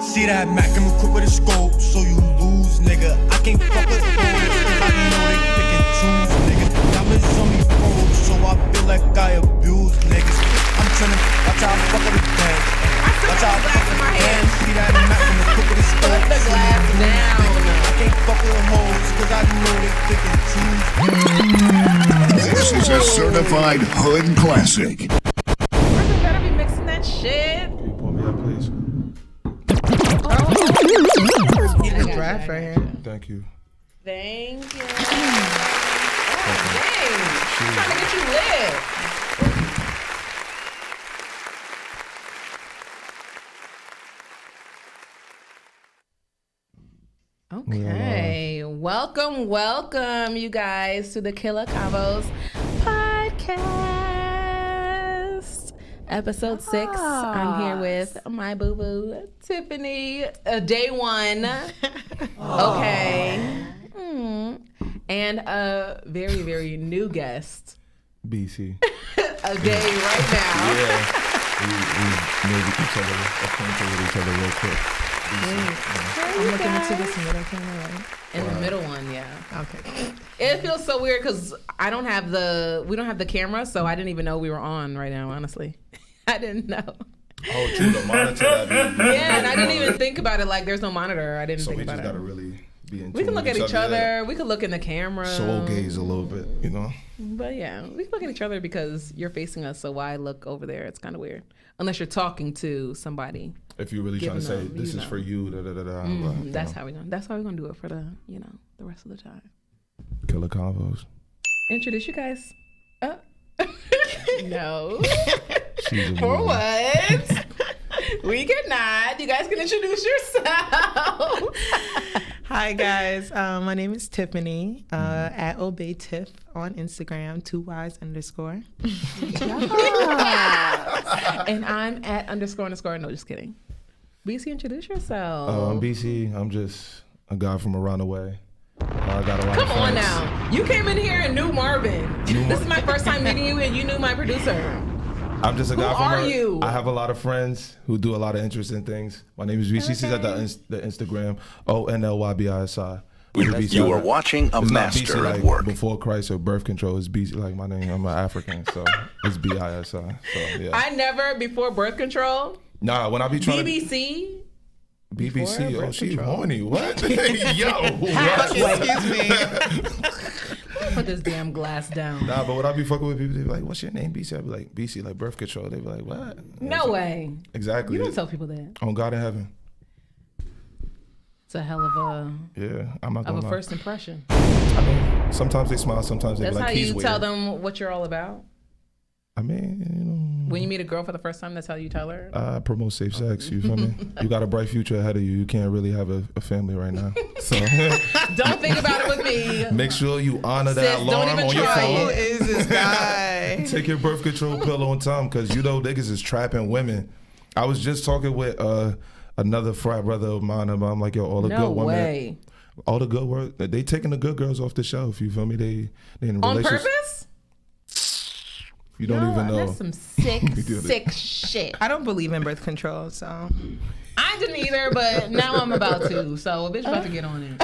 See that Mac, I'm equipped with a scope, so you lose, nigga. I can't fuck with hoes, I know they pick and choose, nigga. Diamonds on me froze, so I feel like I abuse niggas. I'm tryna watch how I fuck with the bank. Watch how I fuck with the bank. See that Mac, I'm equipped with a scope. Put the glass down. I can't fuck with hoes, cause I know they pick and choose. This is a certified hood classic. Brother better be mixing that shit. Can you pull me up, please? Need a draft right here. Thank you. Thank you. Oh, dang. I'm trying to get you lit. Okay. Welcome, you guys, to the KillaKonvos podcast. Episode 6. I'm here with my boo-boo, Tiffany. Day 1. Okay. And a very, very new guest. BC. A day right now. Yeah. We maybe each other acquainted with each other real quick. I'm looking into this middle camera, right? In the middle one, yeah. Okay. It feels so weird because we don't have the camera, so I didn't even know we were on right now, honestly. I didn't know. Oh, true, the monitor that Yeah, and I didn't even think about it like there's no monitor. I didn't think about it. So we just gotta really be in tune. We can look at each other. Yeah. We can look in the camera. Soul gaze a little bit, you know? But yeah, we can look at each other because you're facing us, so why look over there? It's kind of weird. Unless you're talking to somebody. If you're really trying to say, this is for you, That's how we're gonna do it for the rest of the time. KillaKonvos. Introduce you guys. No. For what? We cannot. You guys can introduce yourself. Hi guys, my name is Tiffany. At Obey Tiff on Instagram, 2Ys_. And I'm at __. No, just kidding. BC, introduce yourself. BC, I'm just a guy from around the way. I got a lot Come of on friends. now. You came in here and knew Marvin. This is my first time meeting you, and you knew my producer. I'm just a guy from. Who are you? I have a lot of friends who do a lot of interesting things. My name is BC. She's at the Instagram ONLYBISI. You are watching a master BC, at work. Before Christ or birth control is BC. Like my name, I'm an African, so it's BISI. So yeah. I never before birth control. Nah, when I be trying BBC. BBC, oh, she horny. What? Yo, what? Excuse me. Put this damn glass down. Nah, but when I be fucking with people, they be like, what's your name, BC? I be like, BC, like birth control. They be like, what? No way. Exactly. You don't tell people that. On God in heaven. It's a hell of a I'm not gonna lie. first impression. I mean, sometimes they smile, sometimes they That's be like, how he's you weird. tell them what you're all about. I mean, When you meet a girl for the first time, that's how you tell her. I promote safe sex. You feel me? You got a bright future ahead of you. You can't really have a family right now. So Don't think about it with me. make sure you honor that Sis, don't alarm even on your try phone. Who is this guy? Take your birth control pill on time, because you know niggas is trapping women. I was just talking with another frat brother of mine, and I'm like, yo, all the No good women, way. all the good work, they taking the good girls off the shelf. You feel me? They in On relationships. purpose? You don't even know. That's some sick, We do that. sick shit. I don't believe in birth control, so. I didn't either, but now I'm about to. So a bitch about to get on it.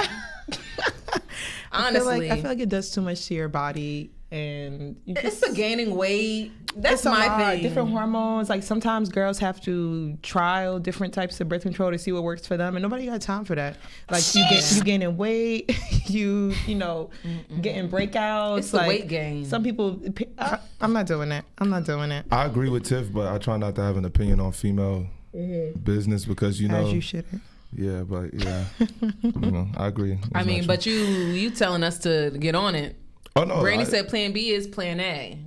Honestly. I feel like it does too much to your body, and you It's the gaining weight. That's it's a my lot. thing. Different hormones. Like sometimes girls have to trial different types of birth control to see what works for them, and nobody got time for that. Like you gaining weight, you know, getting breakouts. It's the like, weight gain. Some people, I'm not doing it. I'm not doing it. I agree with Tiff, but I try not to have an opinion on female business because, you know. As you shouldn't. Yeah, but yeah. I agree. I mean, but you telling us to get on it. Oh, no. Brandy said plan B is plan A.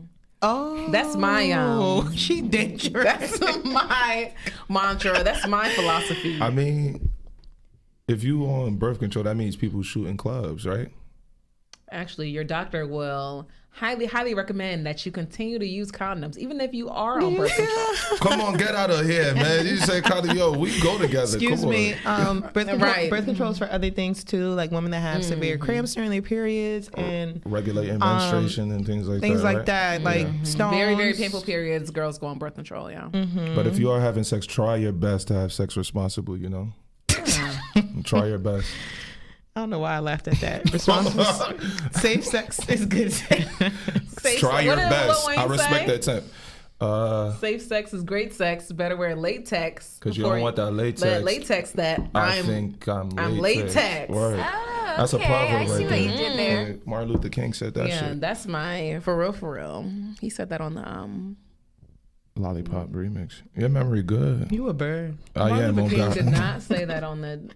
Oh, That's my she dangerous. That's my mantra. That's my philosophy. I mean, if you on birth control, that means people shooting clubs, right? Actually, your doctor will highly recommend that you continue to use condoms, even if you are on birth control. Come on, get out of here, man. You say condom, yo, we go together. Excuse Come me. on. Birth control is for other things too, like women that have severe cramps during their periods and Regulating menstruation and things like things that. like right? that, like stones. Very painful periods. Girls go on birth control. Yeah. But if you are having sex, try your best to have sex responsible, you know? Try your best. I don't know why I laughed at that. Response was, safe sex is good sex. Try your what did best. Lil Wayne I respect say? that attempt. Safe sex is great sex. Better wear latex. Because you before don't want that latex. Let latex that I think I'm latex. Word. Oh, That's a okay. proverb I see right what there. you did there. Martin Luther King said that Yeah, shit. that's my for real. He said that on the Lollipop remix. Your memory good. You a bird. I am. Martin Oh Luther King God. did not say that on the.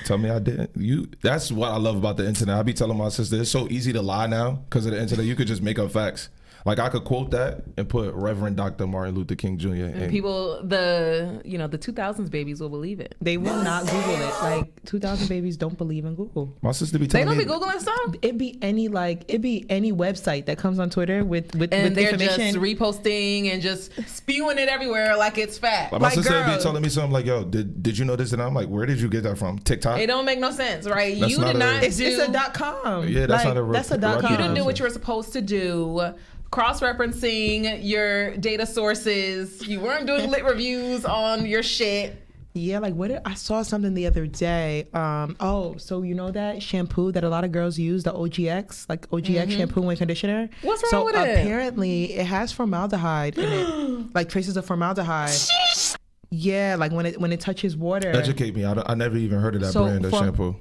Tell me I didn't. That's what I love about the internet. I be telling my sister it's so easy to lie now because of the internet. You could just make up facts. Like I could quote that and put Reverend Dr. Martin Luther King Jr. And people, the 2000s babies will believe it. They will not Google it. Like 2000 babies don't believe in Google. My sister be They telling don't me. be googling stuff, It be any website that comes on Twitter with and they're information. just reposting and just spewing it everywhere like it's fact. Like my sister be girl. telling me something like, "Yo, did you know this?" And I'm like, "Where did you get that from? TikTok?" It don't make no sense, right? That's you not did a- not it's do. a .com. Yeah, that's not a That's a record. .com. You didn't do what you were supposed to do. Cross-referencing your data sources. You weren't doing lit reviews on your shit. Yeah, like I saw something the other day. So you know that shampoo that a lot of girls use, the OGX, like OGX shampoo and conditioner. What's wrong with it? So apparently it has formaldehyde in it, like traces of formaldehyde. Yeah, like when it touches water. Educate me. I never even heard of that brand of shampoo.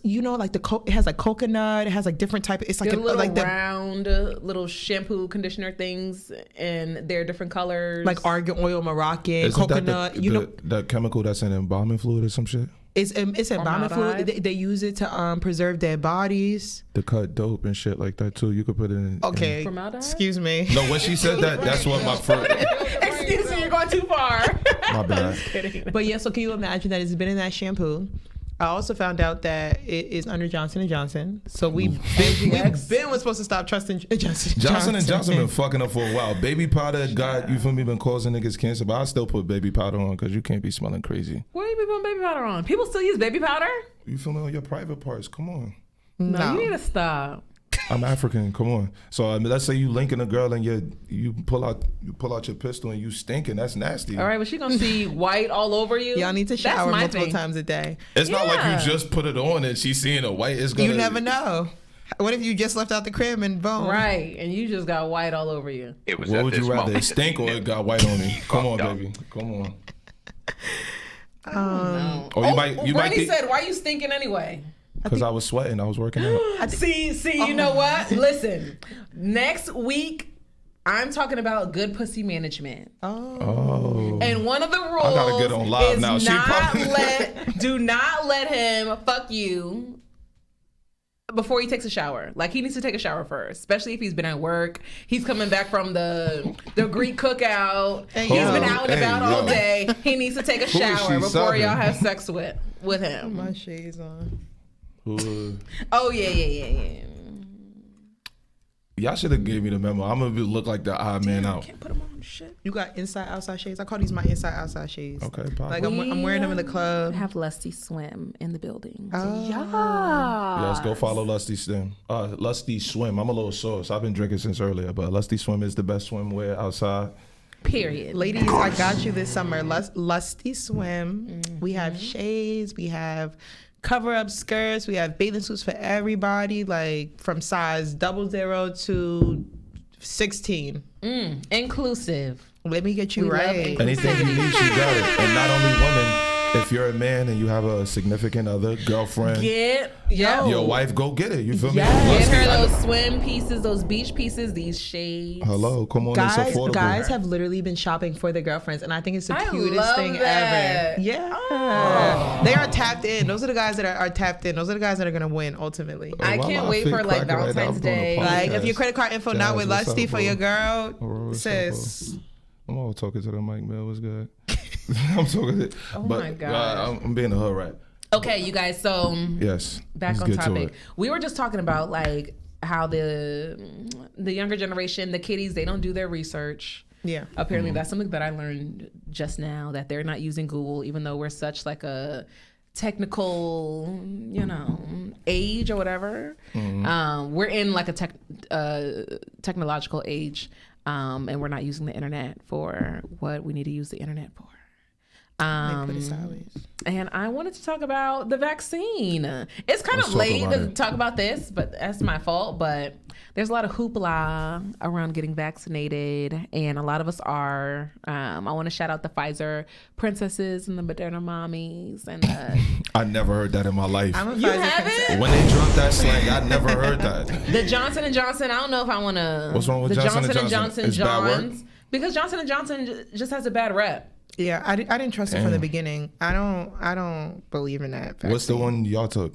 You know, like it has like coconut. It has like different type. It's like They're little like round little shampoo conditioner things, and they're different colors. like argan oil, Moroccan, Isn't coconut. that the chemical that's in embalming fluid or some shit? It's embalming Formaldehyde? fluid. They use it to preserve dead bodies. To cut dope and shit like that too. You could put it in. Okay, Formaldehyde? excuse me. No, when she said that, that's what my first. Excuse me, you're going too far. My bad. But yeah, so can you imagine that it's been in that shampoo? I also found out that it is under Johnson & Johnson. So we've been supposed to stop trusting Johnson & Johnson been fucking up for a while. Baby powder got, you feel me, been causing niggas cancer, but I still put baby powder on because you can't be smelling crazy. What are you putting baby powder on? People still use baby powder? You feel me on your private parts? Come on. No, you need to stop. I'm African. Come on. So I mean, let's say you linking a girl and you pull out your pistol and you stinking. That's nasty. All right, but she gonna see white all over you. Y'all need to That's shower my multiple thing. times a day. It's not like Yeah. you just put it on and she's seeing a white. It's gonna. You never know. What if you just left out the crib and boom? Right, and you just got white all over you. It was What at would this you rather? moment It stink or it got white on me? Come on, fucked up. baby. Come on. No. Or you might Brandy think said, "Why you stinking anyway?" because I was sweating. I was working out. See, you know what? Listen, next week I'm talking about good pussy management. Oh. And one of the rules gotta get on live is now. She probably- do not let him fuck you before he takes a shower. Like, he needs to take a shower first, especially if he's been at work. He's coming back from the Greek cookout. Hey, He's yo. been out and Hey, about all yo. day. He needs to take a Who is shower she before subbing? y'all have sex with him. My shades on. Ooh. Oh yeah. Y'all should have gave me the memo. I'm gonna look like the odd man out. Can't put him on shit. You got inside outside shades. I call these my inside outside shades. Okay, pop. Like I'm wearing them in the club. Have Lusty Swim in the building. Yes, go follow Lusty Swim. Lusty Swim. I'm a little sore, so I've been drinking since earlier. But Lusty Swim is the best swimwear outside. Period. Ladies, I got you this summer. Lusty Swim. We have shades. We have cover-up skirts. We have bathing suits for everybody, like from size 00 to 16. Inclusive. Let me get you We love right. it. Anything you need, she got it. And not only women. If you're a man and you have a significant other, girlfriend, your wife, go get it. You feel me? Get Lusty, her I know- those swim pieces, those beach pieces, these shades. Hello, come on, it's affordable. Guys have literally been shopping for their girlfriends, and I think it's the I cutest love thing that. ever. Yeah, they are tapped in. Those are the guys that are tapped in. Those are the guys that are gonna win ultimately. I Why can't am wait fit for like cracking right now? Valentine's I'm doing a Day. podcast. Like if your credit card info not Jazz, with what's Lusty up, for bro? your girl, What's up, sis. I'm all talking to the mic, man. What's good? I'm talking to my God. I'm being a hood rat. Okay, you guys. So Yes. back let's on get to topic. it. We were just talking about like how the younger generation, the kiddies, they don't do their research. Yeah. Apparently, that's something that I learned just now, that they're not using Google, even though we're such like a technical, age or whatever. We're in like a technological age, and we're not using the internet for what we need to use the internet for. They put it sideways. And I wanted to talk about the vaccine. It's kind of late to talk about this, but that's my fault. But there's a lot of hoopla around getting vaccinated, and a lot of us are. I want to shout out the Pfizer princesses and the Moderna Mamis. And I never heard that in my life. I'm a you Pfizer haven't? princess. When they dropped that slang, I never heard that. The Johnson & Johnson, I don't know if I want to. What's wrong with the Johnson & Johnson? Johnson? It's bad work? Because Johnson & Johnson just has a bad rep. Yeah, I didn't trust it from the beginning. I don't believe in that vaccine. What's the one y'all took?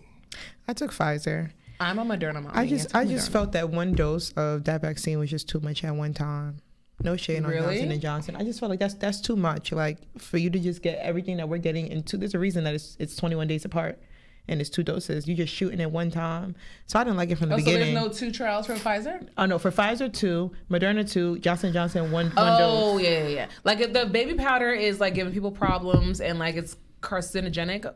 I took Pfizer. I'm a Moderna mom. I just felt that one dose of that vaccine was just too much at one time. No shade on Really? Johnson & Johnson. I just felt like that's too much. Like for you to just get everything that we're getting in two. There's a reason that it's 21 days apart, and it's 2 doses. You just shooting at one time. So I didn't like it from the beginning. So there's no 2 trials for Pfizer? Oh no, for Pfizer 2, Moderna 2, Johnson & Johnson one dose. Oh yeah. Like if the baby powder is like giving people problems and like it's carcinogenic,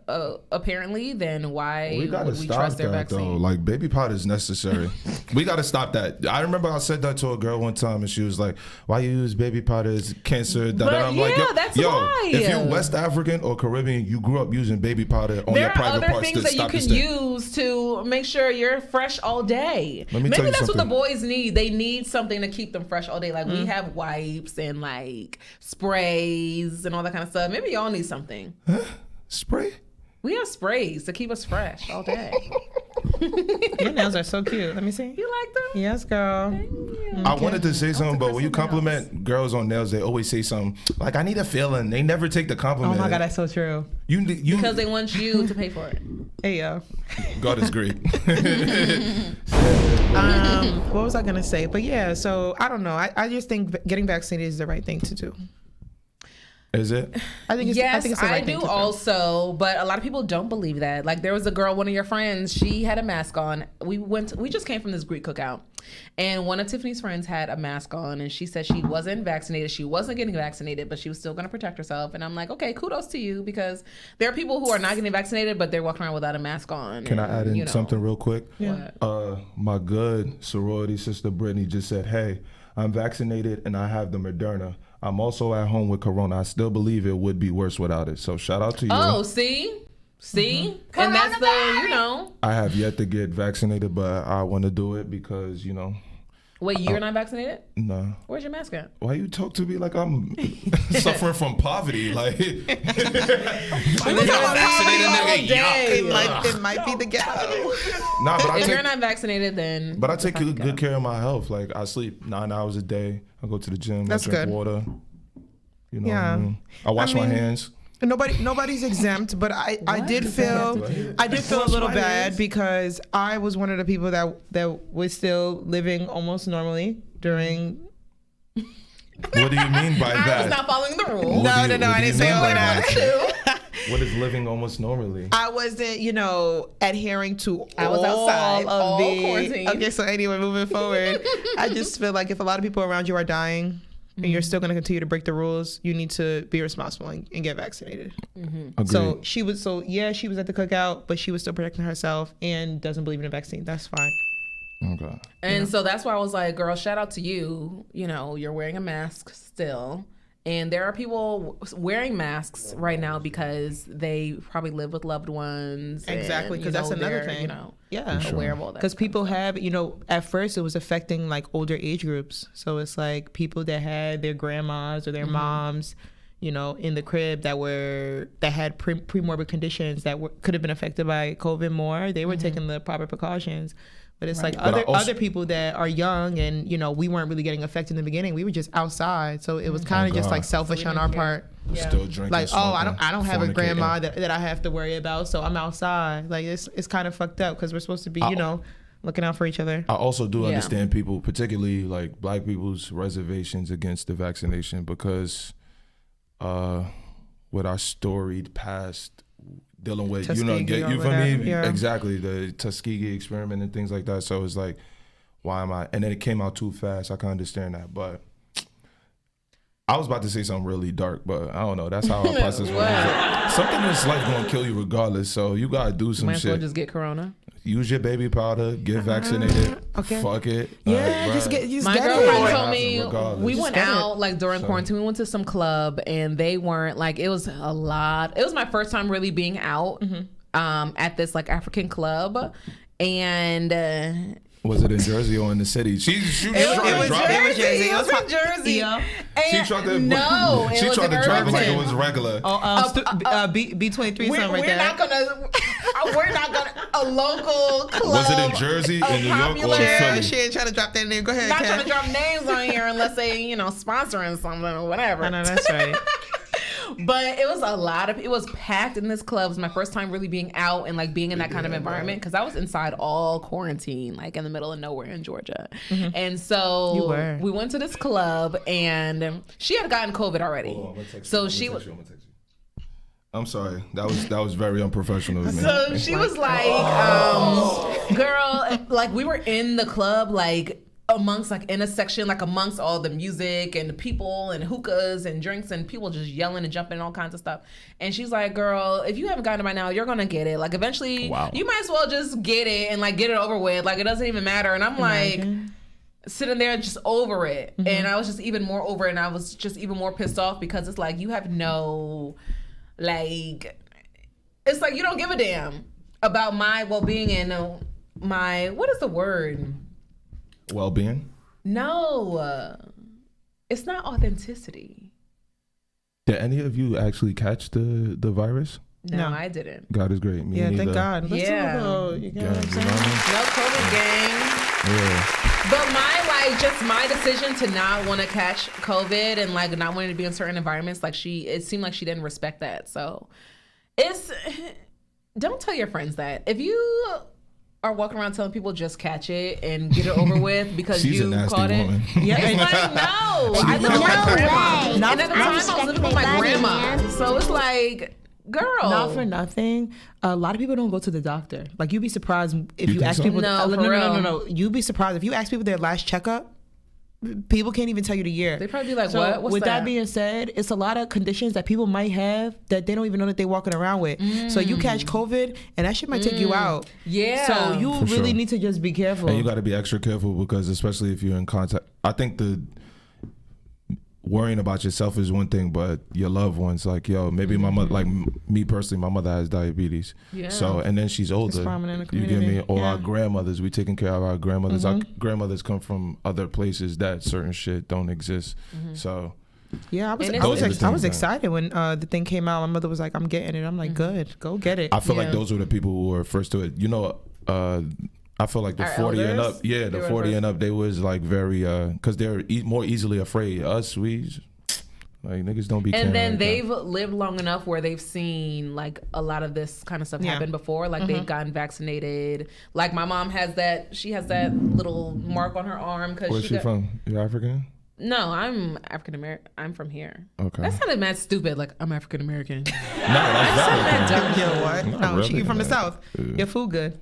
apparently, then why We gotta would we stop trust their that though. vaccine? Like baby powder is necessary. We gotta stop that. I remember I said that to a girl one time, and she was like, "Why you use baby powder? It's cancer." But I'm yeah, like, that's why. If you're West African or Caribbean, you grew up using baby powder on There your are private other parts things to that you stop can the stink. use to make sure you're fresh all day. Let me Maybe tell you that's what the something. boys need. They need something to keep them fresh all day. Like Mm. we have wipes and like sprays and all that kind of stuff. Maybe y'all need something. Spray. We have sprays to keep us fresh all day. Your nails are so cute. Let me see. You like them? Yes, girl. I wanted to say something, but when you compliment girls on nails, they always say something like, "I need a feeling." They never take the Oh compliment. my God, that's so true. you Because they want you to pay for it. Hey yo. God is great. What was I gonna say? But yeah, so I don't know. I just think getting vaccinated is the right thing to do. Is it? I think it's Yes, I think it's the right I thing do to do. also, but a lot of people don't believe that. Like there was a girl, one of your friends, she had a mask on. We just came from this Greek cookout, and one of Tiffany's friends had a mask on, and she said she wasn't vaccinated. She wasn't getting vaccinated, but she was still going to protect herself. And I'm like, okay, kudos to you, because there are people who are not getting vaccinated, but they're walking around without a mask on. Can I add in something real quick? Yeah. My good sorority sister Brittany just said, "Hey, I'm vaccinated and I have the Moderna. I'm also at home with Corona. I still believe it would be worse without it. So shout out to you." Oh, see, and that's the I have yet to get vaccinated, but I want to do it because Wait, you're not vaccinated? no. Where's your mask at? Why you talk to me like I'm suffering from poverty? Like, We were talking about vaccinated all nigga, day. It might be the ghetto. nah, but If you're not vaccinated, then I take good care of my health. Like I sleep 9 hours a day. I go to the gym. That's I drink good. water. You know what Yeah. I mean? I wash my hands. Nobody's exempt, but I did feel a little bad because I was one of the people that was still living almost normally during. What do you mean by I that? was not following the rules. No, What do I you didn't say mean all by of that. What is living almost normally? I wasn't, adhering to I was outside, all quarantine. Okay, so anyway, moving forward, I just feel like if a lot of people around you are dying and you're still going to continue to break the rules, you need to be responsible and get vaccinated. Agreed. So she was at the cookout, but she was still protecting herself and doesn't believe in a vaccine. That's fine. Okay. And so that's why I was like, girl, shout out to you. You're wearing a mask still. And there are people wearing masks right now because they probably live with loved ones. Exactly, because that's another thing. Yeah. Aware of all that. Because people have, at first it was affecting like older age groups. So it's like people that had their grandmas or their moms, in the crib that had pre-morbid conditions that could have been affected by COVID more. They were taking the proper precautions. But it's like other people that are young and, we weren't really getting affected in the beginning. We were just outside. So it was kind of just like selfish on our part. Still drinking. Like, smoking, I don't have a fornicating. grandma that I have to worry about, so I'm outside. Like it's kind of fucked up because we're supposed to be, looking out for each other. I also do understand people, particularly like Black people's reservations against the vaccination because with our storied past dealing with, Tuskegee you or feel whatever, me? yeah. Exactly, the Tuskegee experiment and things like that. So it's like, why am I? And then it came out too fast. I can understand that, but I was about to say something really dark, but I don't know. That's how I process it. Something in this life gonna kill you regardless. So you gotta do some Might as well shit. just get corona. use your baby powder, get vaccinated. Okay. Fuck it. Yeah, Like, just bruh. get My it. girlfriend told Happen me regardless. we Just went get it. out like during quarantine. We went to some club and they weren't like, it was a lot. It was my first time really being out at this like African club. And Was it in Jersey or in the city? She tried to drop Jersey. it. Jersey. It was in Jersey. Yeah. She And tried to no, it she was tried to in drop it like it Irvington. was regular. B23 We're something like not that. gonna a local club. Was it in Jersey, a in New York, or popular- in Philly? She ain't trying to drop that name. Go ahead, Not Kat. trying to drop names on here unless they, sponsoring something or whatever. I know that's right. But it was a lot of, it was packed in this club. It was my first time really being out and like being in that kind of environment because I was inside all quarantine, like in the middle of nowhere in Georgia. And so You were. we went to this club and she had gotten COVID already. So she was. I'm sorry. That was very unprofessional of me. So she was like, girl, like we were in the club, like amongst like in a section, like amongst all the music and the people and hookahs and drinks and people just yelling and jumping and all kinds of stuff. And she's like, girl, if you haven't gotten it by now, you're gonna get it. Like eventually you might as well just get it and like get it over with. Like it doesn't even matter. And I'm like sitting there just over it. And I was just even more over it and I was just even more pissed off because it's like you have no like, it's like you don't give a damn about my well-being and my, what is the word? Well-being? No, it's not authenticity. Did any of you actually catch the virus? No, No. I didn't. God is great. Me Yeah, neither. thank God. Let's Yeah. do a little, you know what I'm Yeah, you saying? know what I mean? No COVID gang. Yeah. But just my decision to not want to catch COVID and like not wanting to be in certain environments, like it seemed like she didn't respect that. So don't tell your friends that. If you are walking around telling people just catch it and get it over with because She's you a nasty caught woman. it. Yeah, It's like, no. I live with my grandma. way. And at the time, I was respect living with my my body, grandma. man. So it's like, girl. Not for nothing. A lot of people don't go to the doctor. Like you'd be surprised if You you think ask so? people. No, for no. real. You'd be surprised if you ask people their last checkup. People can't even tell you the year. They probably be like, So what? What's with that that? being said, it's a lot of conditions that people might have that they don't even know that they're walking around with. So you catch COVID and that shit might take you out. Yeah. So you For really sure. need to just be careful. And you got to be extra careful because especially if you're in contact, I think the worrying about yourself is one thing, but your loved ones, like, yo, maybe my mother, like me personally, my mother has diabetes. Yeah. So, and then she's older. prominent in the You get me? community. Or Yeah. our grandmothers, we taking care of our grandmothers. Our grandmothers come from other places that certain shit don't exist. So, Yeah, I was, And I it's- was, Those are the I was things, excited when the thing came out. My mother was like, I'm getting it. I'm like, good, go get it. I feel like Yeah. those were the people who were first to it. You know, I feel like the Our 40 and elders? up, yeah, They the were 40 first. and up, they was like very, because they're more easily afraid. Us, like niggas don't be caring And then like that. they've lived long enough where they've seen like a lot of this kind of stuff Yeah. happen before. Like they've gotten vaccinated. Like my mom has that. She has that little mark on her arm because Where's she from? You African? No, I'm African American. I'm from here. Okay. That sounded mad stupid. Like I'm African American. No, that's valid. Yo, what? Not No, she really, from the man. South. Yeah. Your food good.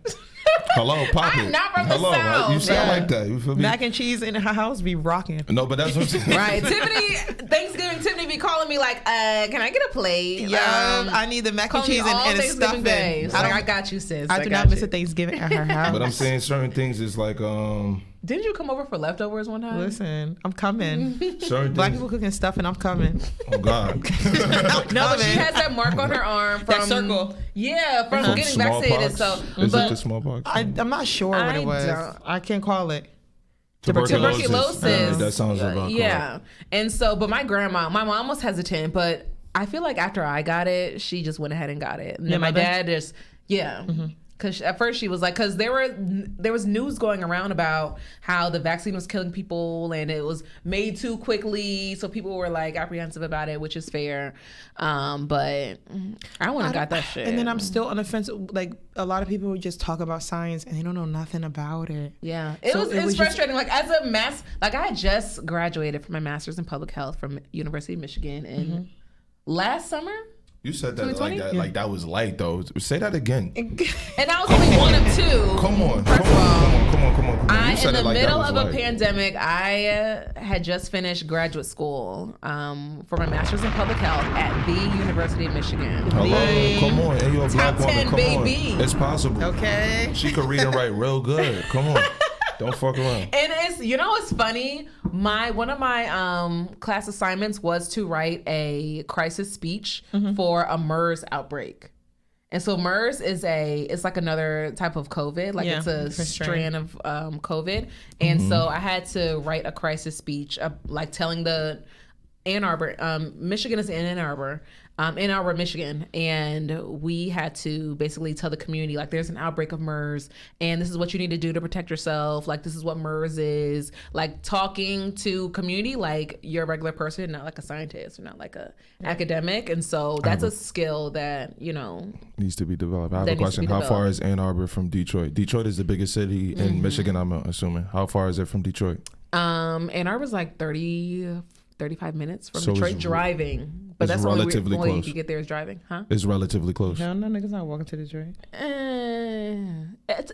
Hello, pop I'm it. not from the Hello, South. You sound Yeah. like that. You feel me? Mac and cheese in her house be rocking. No, but that's what I'm saying. Right. Tiffany be calling me like, can I get a plate? Yeah, I need the mac and call me cheese all and a Thanksgiving stuffing. Day. It's I like, don't. I got you, sis. I do got not miss you. a Thanksgiving at her house. But I'm saying certain things is like Didn't you come over for leftovers one time? Listen, I'm coming. certain Black things. people cooking stuff and I'm coming. Oh God. No, but she has that mark on her arm from That circle. Yeah, from From getting vaccinated. smallpox? So, Is it but the smallpox? I'm not sure what I it was. don't- I can't call it. tuberculosis. That sounds about correct. Yeah, and so, but my mom was hesitant, but I feel like after I got it, she just went ahead and got it. And Your then my mother? dad just Because at first she was like, because there was news going around about how the vaccine was killing people and it was made too quickly, so people were like apprehensive about it, which is fair. But I wouldn't have got that shit. And then I'm still on the fence. Like a lot of people just talk about science and they don't know nothing about it. Yeah, it So was it was just- frustrating. Like as a like I had just graduated from my master's in public health from University of Michigan in last summer. You said that 2020? like that, like that was light though. Say that again. And I was only one of two. Come on. First of all, Come on. You I, said in the it like that middle was of a light. pandemic, I had just finished graduate school for my master's in public health at the University of Michigan. Hello, come on. And you're a black Top woman. 10, Come baby. on. It's possible. Okay. She could read and write real good. Come on. Don't fuck around. And it's funny. One of my class assignments was to write a crisis speech for a MERS outbreak. And so MERS it's like another type of COVID, like it's a strand of COVID. And so I had to write a crisis speech, like telling the Ann Arbor, Michigan is in Ann Arbor, Michigan, and we had to basically tell the community, like, there's an outbreak of MERS, and this is what you need to do to protect yourself. Like, this is what MERS is. Like, talking to community like you're a regular person, not like a scientist or not like a academic. And so that's a skill that, needs to be developed. I have that a needs to question. be How far developed. is Ann Arbor from Detroit? Detroit is the biggest city in Michigan, I'm assuming. How far is it from Detroit? Ann Arbor's like 35 minutes from So Detroit it's driving. But it's that's the only relatively way you close. could get there is driving, huh? It's relatively close. No, niggas not walking to Detroit.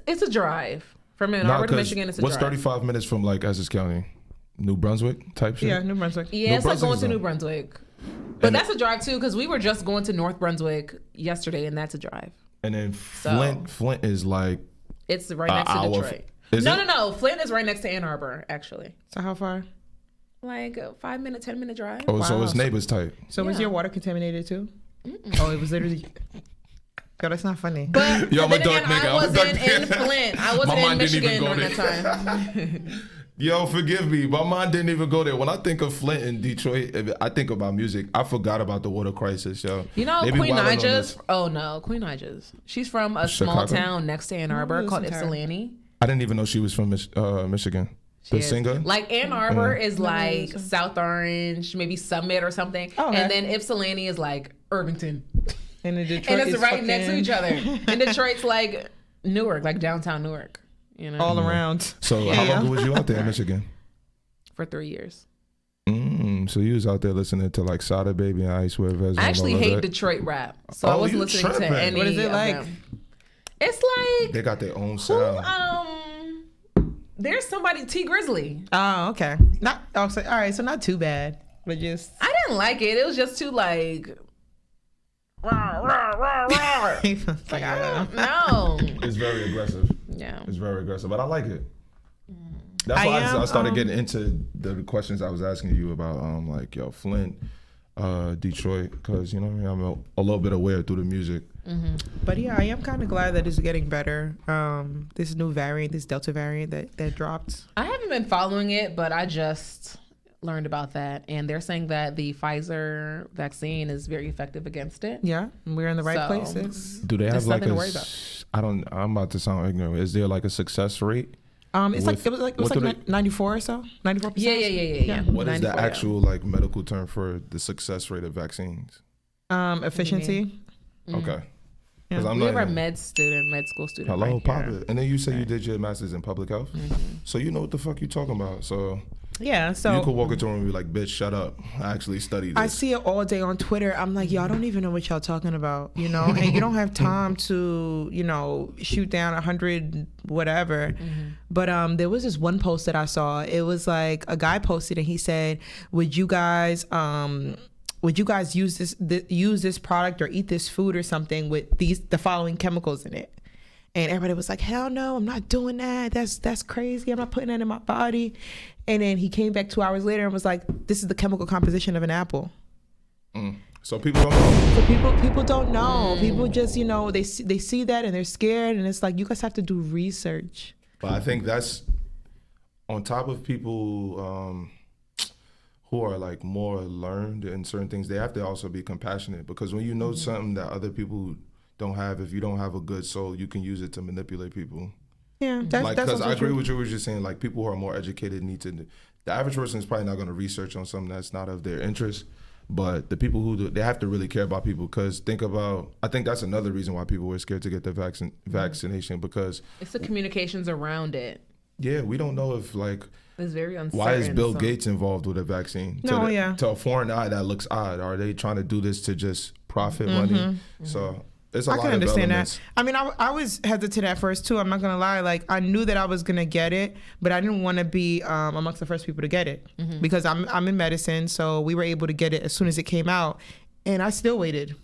It's a drive. From Ann Nah, Arbor to 'cause Michigan, it's a what's drive. 35 minutes from like Essex County? New Brunswick type shit? Yeah, New Brunswick. Yeah, New it's like going Brunswick's to New not- Brunswick. But And- that's a drive too, because we were just going to North Brunswick yesterday, and that's a drive. And then Flint is like It's right An next to hour Detroit. is it? No. Flint is right next to Ann Arbor, actually. So how far? Like a 5-minute, 10-minute drive. oh, so Wow. it's neighbors type. So was Yeah. your water contaminated too? Oh, it was literally. Yo, that's not funny. But Yo, I'm a then dark again, nigga. I I'm a wasn't dark in nigga. Flint. I wasn't My in mind didn't even Michigan go during that time. Yo, forgive me. My mind didn't even go there. When I think of Flint and Detroit, I think about music. I forgot about the water crisis, yo. You know, They be Queen wildin' on Naja's. this. Oh no, Queen Naja's. She's from a small Chicago? town next to Ann Arbor called listen to her. Ypsilanti. I didn't even know she was from Michigan. The Yes. singer? Like Ann Arbor is like South Orange, maybe Summit or something, Oh, okay. and then Ypsilanti is like Irvington, And in Detroit, and it's right next to fucking each other. And Detroit's like Newark, like downtown Newark. You know, all around. So how long was you out there in Michigan? for 3 years. So you was out there listening to like Sada Baby and Ice Wear Vest. I actually hate Detroit rap, so I Oh, wasn't you listening tripping. to any. What is it of like? them. It's like They got their own who? sound. There's somebody T Grizzly. Oh, okay. Not. Oh, so, all right. So not too bad, but just. I didn't like it. It was just too like. Rah, rah, rah, rah. It's like, I don't know. No. It's very aggressive. Yeah. It's very aggressive, but I like it. That's why I started getting into the questions I was asking you about, like, yo, Flint, Detroit, because, you know, I'm a little bit aware through the music. But yeah, I am kind of glad that it's getting better. This new variant, this Delta variant that dropped. I haven't been following it, but I just learned about that. And they're saying that the Pfizer vaccine is very effective against it. Yeah, we're in the right So, places. Do they have There's like nothing a, to worry about. I'm about to sound ignorant. Is there like a success rate? It's With- it was what do like 94 or so, 94%. Yeah. What is the 94. actual like medical term for the success rate of vaccines? Efficiency. Okay. Because I'm We not were a even- med school student. Hello, right pop here. it. And then you say you did your master's in public health, so you know what the fuck you talking about. So Yeah. you So could walk into a room and be like, "Bitch, shut up. I actually studied this." I see it all day on Twitter. I'm like, y'all don't even know what y'all talking about, you know, and you don't have time to, you know, shoot down 100 whatever. But there was this one post that I saw. It was like a guy posted and he said, would you guys use this product or eat this food or something with the following chemicals in it? And everybody was like, hell no, I'm not doing that. That's crazy. I'm not putting that in my body. And then he came back 2 hours later and was like, this is the chemical composition of an apple. So people don't know. So people don't know. People just, you know, they see that and they're scared. And it's like, you guys have to do research. But I think that's on top of people who are like more learned in certain things. They have to also be compassionate, because when you know something that other people don't have, if you don't have a good soul, you can use it to manipulate people. Yeah, that's Because also I agree true. with you. What you're saying, like people who are more educated need to. The average person is probably not going to research on something that's not of their interest. But the people who do, they have to really care about people. Because I think that's another reason why people were scared to get the vaccination, because It's the communications around it. yeah, we don't know if like. It's very uncertain. Why is Bill so- Gates involved with a vaccine? No, yeah. To a foreign eye, that looks odd. Are they trying to do this to just profit money. So it's a lot I can of understand elements. that. I mean, I was hesitant at first too. I'm not gonna lie. Like, I knew that I was gonna get it, but I didn't want to be amongst the first people to get it because I'm in medicine. So we were able to get it as soon as it came out, and I still waited.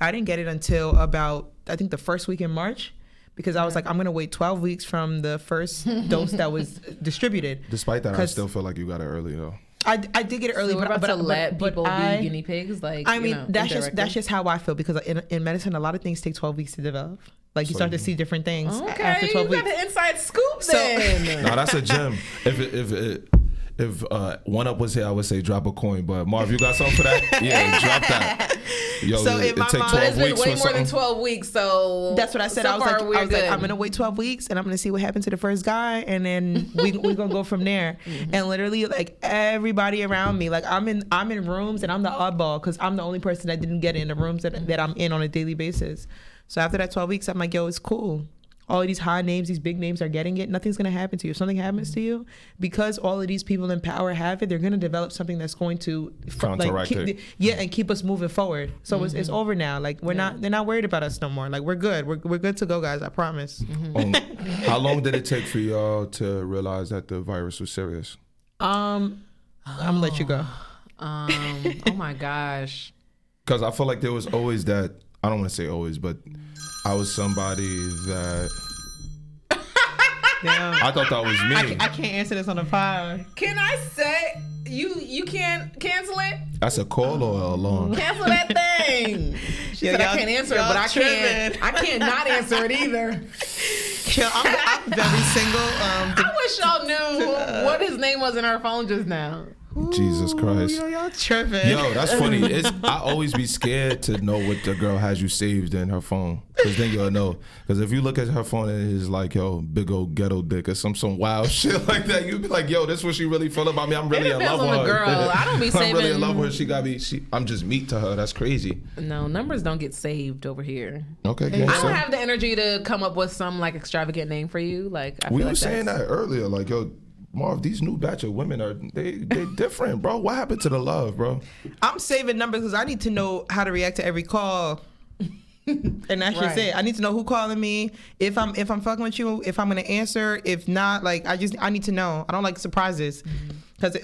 I didn't get it until about, I think, the first week in March, because I was like, I'm gonna wait 12 weeks from the first dose that was distributed. Despite that, I still feel like you got it early though. I did get it early, So we're but about to let people I, be guinea pigs. Like, I mean, that's indirectly? just how I feel, because in medicine, a lot of things take 12 weeks to develop. Like, you start to see different things Okay, after 12 you weeks. got the inside scoop then. No, that's a gem. If One Up was here, I would say drop a coin. But Marv, you got something for that? Yeah, drop that. Yo, So in it my take mind- 12 But it's been weeks way or more something. than 12 weeks, so That's what I said. So I was far, we're like, good. I'm gonna wait 12 weeks and I'm gonna see what happened to the first guy, and then we're gonna go from there. And literally, like, everybody around me, like, I'm in rooms and I'm the oddball because I'm the only person that didn't get in the rooms that I'm in on a daily basis. So after that 12 weeks, I'm like, yo, it's cool. All of these high names, these big names are getting it. Nothing's gonna happen to you. If something happens to you, because all of these people in power have it, they're gonna develop something that's going to Counteract it. and keep us moving forward. So it's over now. Like, they're not worried about us no more. Like, we're good. We're good to go, guys. I promise. How long did it take for y'all to realize that the virus was serious? I'm gonna let you go. Oh my gosh. Because I feel like there was always that. I don't want to say always, but I was somebody that Damn. I thought that was me. I can't answer this on the pod. Can I say you can't cancel it? That's a call or a alarm? Cancel that thing. She said I can't answer it, but I can't not answer it either. I'm very single. I wish y'all knew what his name was in her phone just now. Jesus Christ. Y'all tripping. Yo, that's funny. I always be scared to know what the girl has you saved in her phone, because then you'll know. Because if you look at her phone and it's like, yo, big old ghetto dick or some wild shit like that, you'd be like, yo, this is what she really feel about me. I'm really in love with her. Girl, I don't be saving. I'm really in love with her. I'm just meat to her. That's crazy. No, numbers don't get saved over here. Okay, I don't have the energy to come up with some like extravagant name for you. Like, I feel we like were saying that earlier. Like, yo, Marv, these new batch of women they different, bro. What happened to the love, bro? I'm saving numbers because I need to know how to react to every call. And that's just it. I need to know who calling me, if I'm fucking with you, if I'm gonna answer, if not, like, I need to know. I don't like surprises. Because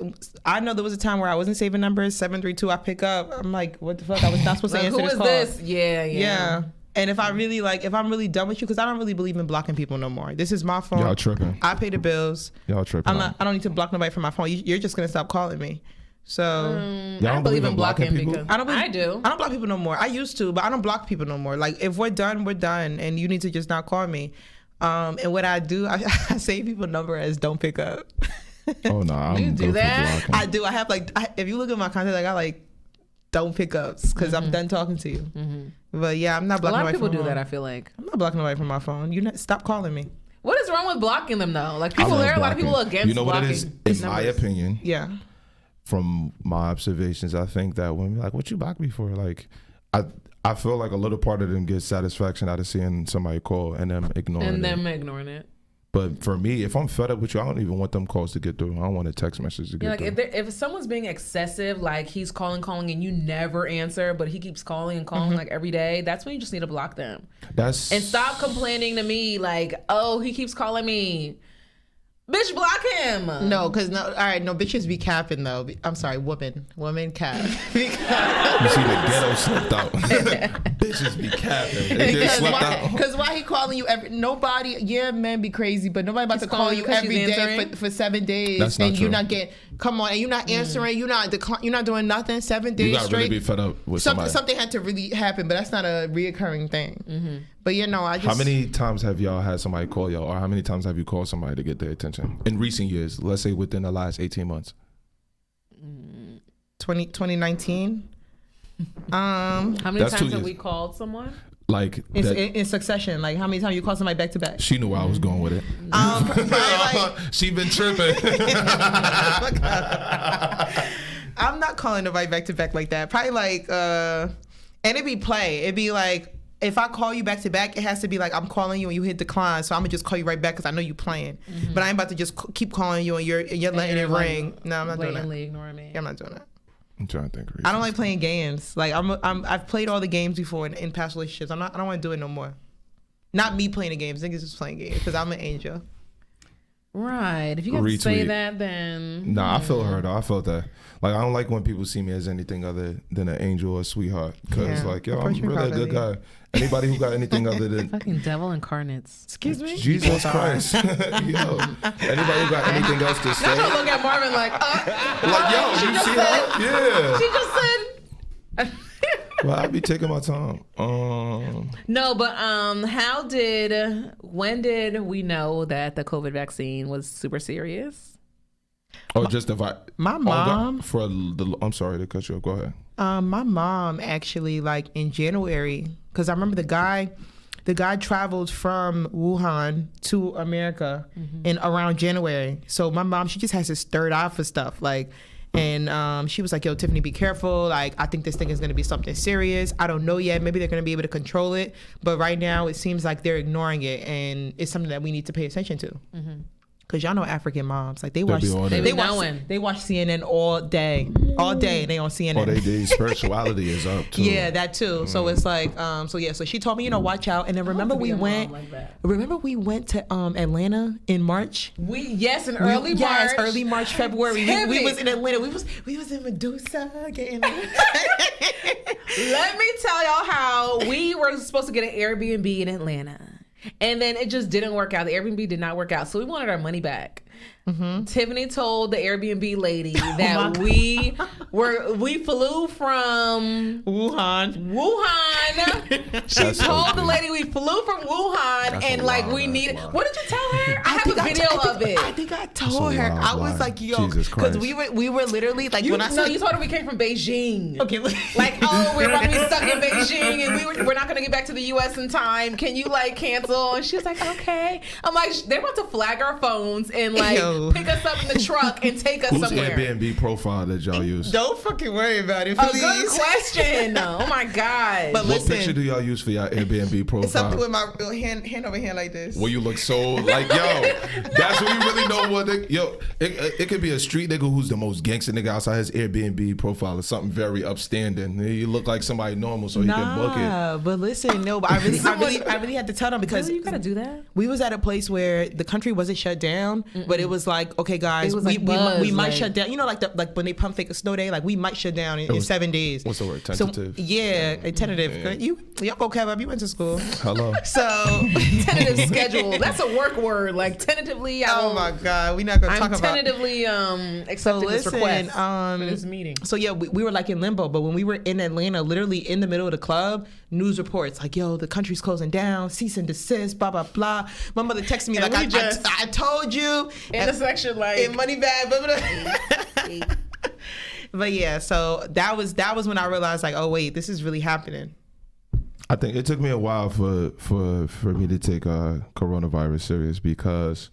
I know there was a time where I wasn't saving numbers. 732, I pick up. I'm like, what the fuck? I was not supposed to answer this call. Who is this? Yeah. And if I'm really done with you, because I don't really believe in blocking people no more. This is my phone. Y'all tripping. I pay the bills. Y'all tripping. I don't need to block nobody from my phone. You're just gonna stop calling me. So y'all don't believe in blocking people? because I do. I don't block people no more. I used to, but I don't block people no more. Like, if we're done, we're done, and you need to just not call me. And what I do, I save people number as don't pick up. Oh no, I'm You do good for that? blocking. I do. I have if you look at my content, I got like don't pick ups because I'm done talking to you. But yeah, I'm not A blocking lot of nobody people from do my that. phone. I feel like. I'm not blocking nobody from my phone. Stop calling me. What is wrong with blocking them though? Like, I people, love there are a lot of people blocking. against You know what blocking. it is? In my opinion, Yeah. from my observations, I think that women like, what you block me for? Like, I feel like a little part of them gets satisfaction out of seeing somebody call and them ignoring it. But for me, if I'm fed up with you, I don't even want them calls to get through. I don't want a text message to get Yeah, like through. if someone's being excessive, like he's calling, and you never answer, but he keeps calling and calling like every day, that's when you just need to block them. And stop complaining to me like, oh, he keeps calling me. Bitch, block him. No, because bitches be capping though. I'm sorry, women cap. You see the ghetto slipped out. Bitches be capping. They just slipped out. Because why he calling you men be crazy, but nobody about to call you because every she's day answering? for 7 days. That's not and true. you're not getting, come on, and you're not answering, you're not doing nothing 7 days You got straight. really be fed up with somebody. Something had to really happen, but that's not a reoccurring thing. But How many times have y'all had somebody call y'all, or how many times have you called somebody to get their attention in recent years? Let's say within the last 18 months. 2019. How many That's 2 times have years. we called someone? Like In succession, like how many times you call somebody back to back? she knew where I was going with it. Probably like, She been tripping. I'm not calling nobody back to back like that. Probably like, and it'd be play. It'd be like, if I call you back to back, it has to be like I'm calling you and you hit decline, so I'm gonna just call you right back because I know you playing. But I ain't about to just keep calling you and you're letting it ring. No, I'm not doing that. Blatantly ignoring me. Yeah, I'm not doing that. I'm trying to think. I don't like playing games. Like I've played all the games before in past relationships. I don't want to do it no more. Not me playing the games. Niggas just playing games because I'm an angel. Right. If you got to say that, then Nah, I feel her though. I felt that. Like I don't like when people see me as anything other than an angel or sweetheart. Because like, yo, I'm really a good guy. Anybody who got anything other than fucking devil incarnates. Excuse me. Jesus Christ. Yo, anybody who got anything else to say? I look at Marvin like, yo, you see that? Yeah. She just said. Well, I'd be taking my time. No, but when did we know that the COVID vaccine was super serious? Oh, just the my mom I'm sorry to cut you off. Go ahead. My mom actually, like in January, because I remember the guy traveled from Wuhan to America in around January. So my mom, she just has this third eye for stuff, like. And she was like, yo, Tiffany, be careful. Like, I think this thing is going to be something serious. I don't know yet. Maybe they're going to be able to control it. But right now, it seems like they're ignoring it. And it's something that we need to pay attention to. Because y'all know African moms. Like, they watch CNN all day. All day, and they on CNN. All day, spirituality is up, too. Yeah, that, too. So it's like, so she told me, watch out. And then remember we went to Atlanta in March? Yes, early March. Yes, early March, February. We was in Atlanta. We was in Medusa getting Let me tell y'all how we were supposed to get an Airbnb in Atlanta. And then it just didn't work out. The Airbnb did not work out. So we wanted our money back. Tiffany told the Airbnb lady that we flew from Wuhan. She told the lady we flew from Wuhan and like we needed. What did you tell her? I have a video of it. I think I told her. I was like, yo, because we were literally like you told her we came from Beijing. Okay, like we're about to be stuck in Beijing and we're not gonna get back to the U.S. in time. Can you like cancel? And she was like, okay. I'm like, they're about to flag our phones and like. Pick us up in the truck and take us somewhere. Whose Airbnb profile that y'all use? Don't fucking worry about it, please. A good question. Oh my God. But what picture do y'all use for y'all Airbnb profile? It's something with my hand over hand like this. Well, you look so like, yo, that's when you really know what it could be a street nigga who's the most gangster nigga outside his Airbnb profile is something very upstanding. You look like somebody normal so he can book it. But listen, but I really had to tell them because you gotta do that. We was at a place where the country wasn't shut down, but it was like, okay, guys, we might shut down. You know, like when they pump fake a snow day, like we might shut down in 7 days. What's the word? Tentative. So, yeah, tentative. Y'all go Kev up. You went to school. Hello. So tentative schedule. That's a work word. Like tentatively. Oh my God, we're not gonna talk about. I'm tentatively accepting this request for this meeting. So yeah, we were like in limbo, but when we were in Atlanta, literally in the middle of the club, news reports like, yo, the country's closing down, cease and desist, blah blah blah. My mother texted me like, I told you. In the section like in money bag, blah blah. But yeah, so that was when I realized like, oh wait, this is really happening. I think it took me a while for me to take coronavirus serious because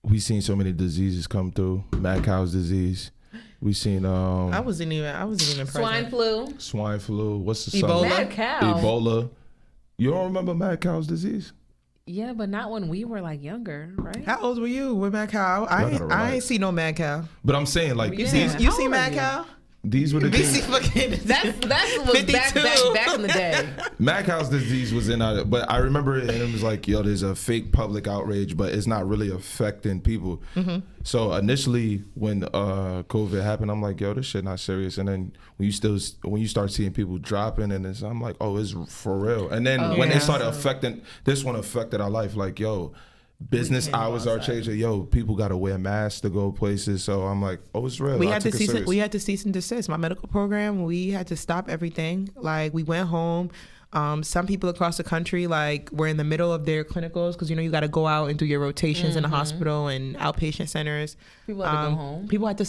we seen so many diseases come through. Mad cow's disease. We seen I wasn't even present. Swine flu. What's the Ebola? Mad cow. Ebola. You don't remember mad cow's disease? Yeah, but not when we were like younger, right? How old were you with mad cow? I ain't see no mad cow. But I'm saying like you see mad cow? These were the things. That's was back in the day. Mad cow's disease was in our, but I remember it and it was like, yo, there's a fake public outrage, but it's not really affecting people. So initially when COVID happened, I'm like, yo, this shit not serious. And then when you start seeing people dropping and I'm like, oh, it's for real. And then when it started affecting, this one affected our life. Like, yo, business hours are changing. Yo, people got to wear masks to go places. So I'm like, oh, it's real. We had to cease and desist. My medical program, we had to stop everything. Like we went home. Some people across the country like were in the middle of their clinicals because you got to go out and do your rotations in the hospital and outpatient centers. People had to go home. People had to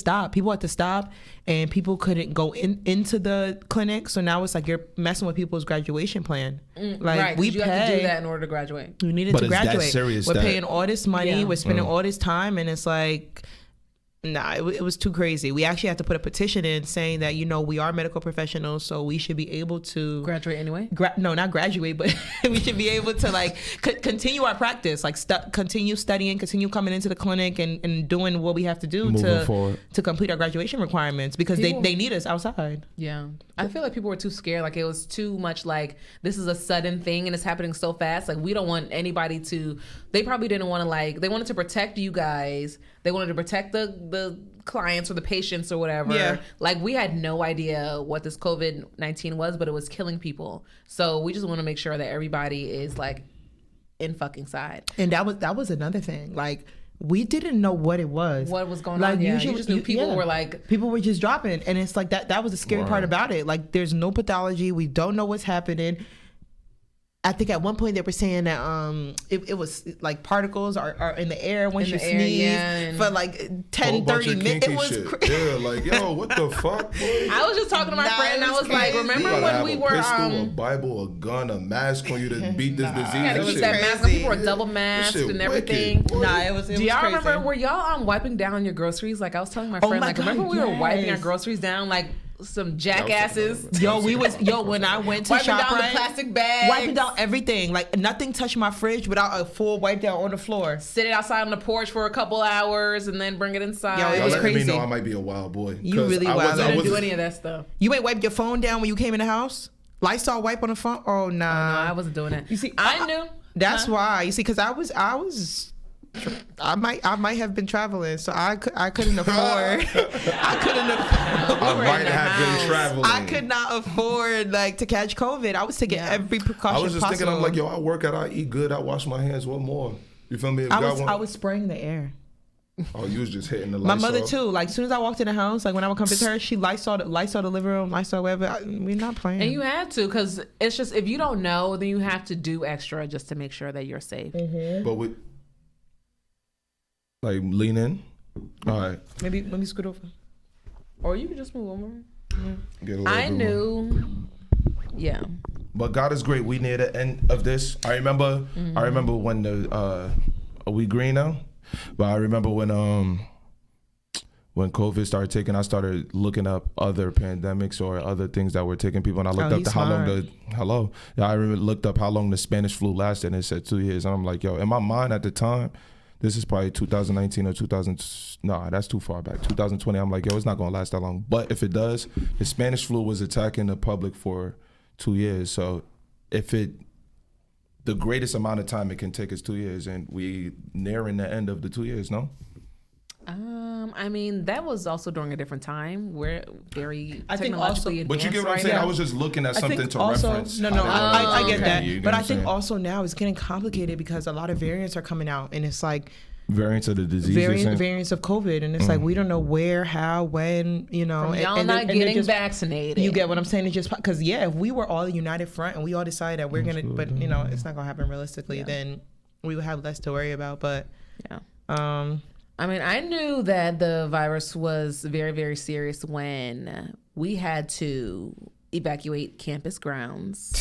stop, and people couldn't go into the clinic. So now it's like you're messing with people's graduation plan. Like right, we you have to do that in order to graduate. We needed to graduate. We're paying all this money. We're spending all this time, and it's like. Nah, it was too crazy. We actually had to put a petition in saying that, we are medical professionals, so we should be able to graduate anyway. No, not graduate, but we should be able to like continue our practice, like continue studying, continue coming into the clinic and doing what we have to do to complete our graduation requirements, because they need us outside. Yeah, I feel like people were too scared. Like it was too much. Like this is a sudden thing and it's happening so fast. Like we don't want anybody to. They probably didn't want to they wanted to protect you guys. They wanted to protect the clients or the patients or whatever. Yeah. Like we had no idea what this COVID-19 was, but it was killing people. So we just want to make sure that everybody is like in fucking side. And that was another thing. Like we didn't know what it was. What was going on? Yeah, you just knew people were like... People were just dropping. And it's like that was the scary part about it. Like there's no pathology. We don't know what's happening. I think at one point they were saying that it was like particles are in the air once you sneeze for like 10, 30 minutes. It was yeah, like, yo, what the fuck, boy? I was just talking to my friend and I was like, remember when we were... Pistol, a Bible, a gun, a mask on you to beat this disease. You gotta keep that mask on. People were double masked and everything. It was Do y'all remember, were y'all wiping down your groceries? Like I was telling my friend, remember we were wiping our groceries down like some jackasses. When I went to wiping ShopRite, down the plastic bags, wiping down everything. Like nothing touched my fridge without a full wipe down on the floor. Sit it outside on the porch for a couple hours and then bring it inside. It was crazy. Me know I might be a wild boy. You really wild. I didn't do any of that stuff. You ain't wiped your phone down when you came in the house? Lysol wipe on the phone? Oh nah. No, I wasn't doing that. You see, I knew. That's why. You see, because I might have been traveling, so I couldn't afford. I might have been traveling. I could not afford to catch COVID. I was taking every precaution. I was just possible. thinking, I'm like, yo, I work out, I eat good, I wash my hands. What more? You feel me? I was spraying the air. Oh, you was just hitting the My Lysol. mother too. Like, as soon as I walked in the house, like when I would come visit her, she Lysol the living room, Lysol whatever. We're not playing. And you had to, because it's just, if you don't know, then you have to do extra just to make sure that you're safe. Mm-hmm. But with lean in. All right. Maybe let me scoot over. Or you can just move over. Get a little I bit knew. more. Yeah. But God is great. We near the end of this. I remember when the are we green now? But I remember when COVID started taking, I started looking up other pandemics or other things that were taking people, and I looked up how long I looked up how long the Spanish flu lasted, and it said 2 years. And I'm like, yo, in my mind at the time, this is probably 2019 or 2000. Nah, that's too far back. 2020. I'm like, yo, it's not gonna last that long. But if it does, the Spanish flu was attacking the public for 2 years. So the greatest amount of time it can take is 2 years, and we nearing the end of the 2 years, no? I mean, that was also during a different time. We're very technologically advanced. But you get what I'm saying? I was just looking at something to reference. No, I get that. But I think also now it's getting complicated because a lot of variants are coming out, and it's like variants of the disease. Variants of COVID, and it's like we don't know where, how, when, From y'all not getting vaccinated. You get what I'm saying? It's just because if we were all a united front and we all decided that we're gonna, but it's not gonna happen realistically, then we would have less to worry about. But I mean, I knew that the virus was very, very serious when we had to evacuate campus grounds.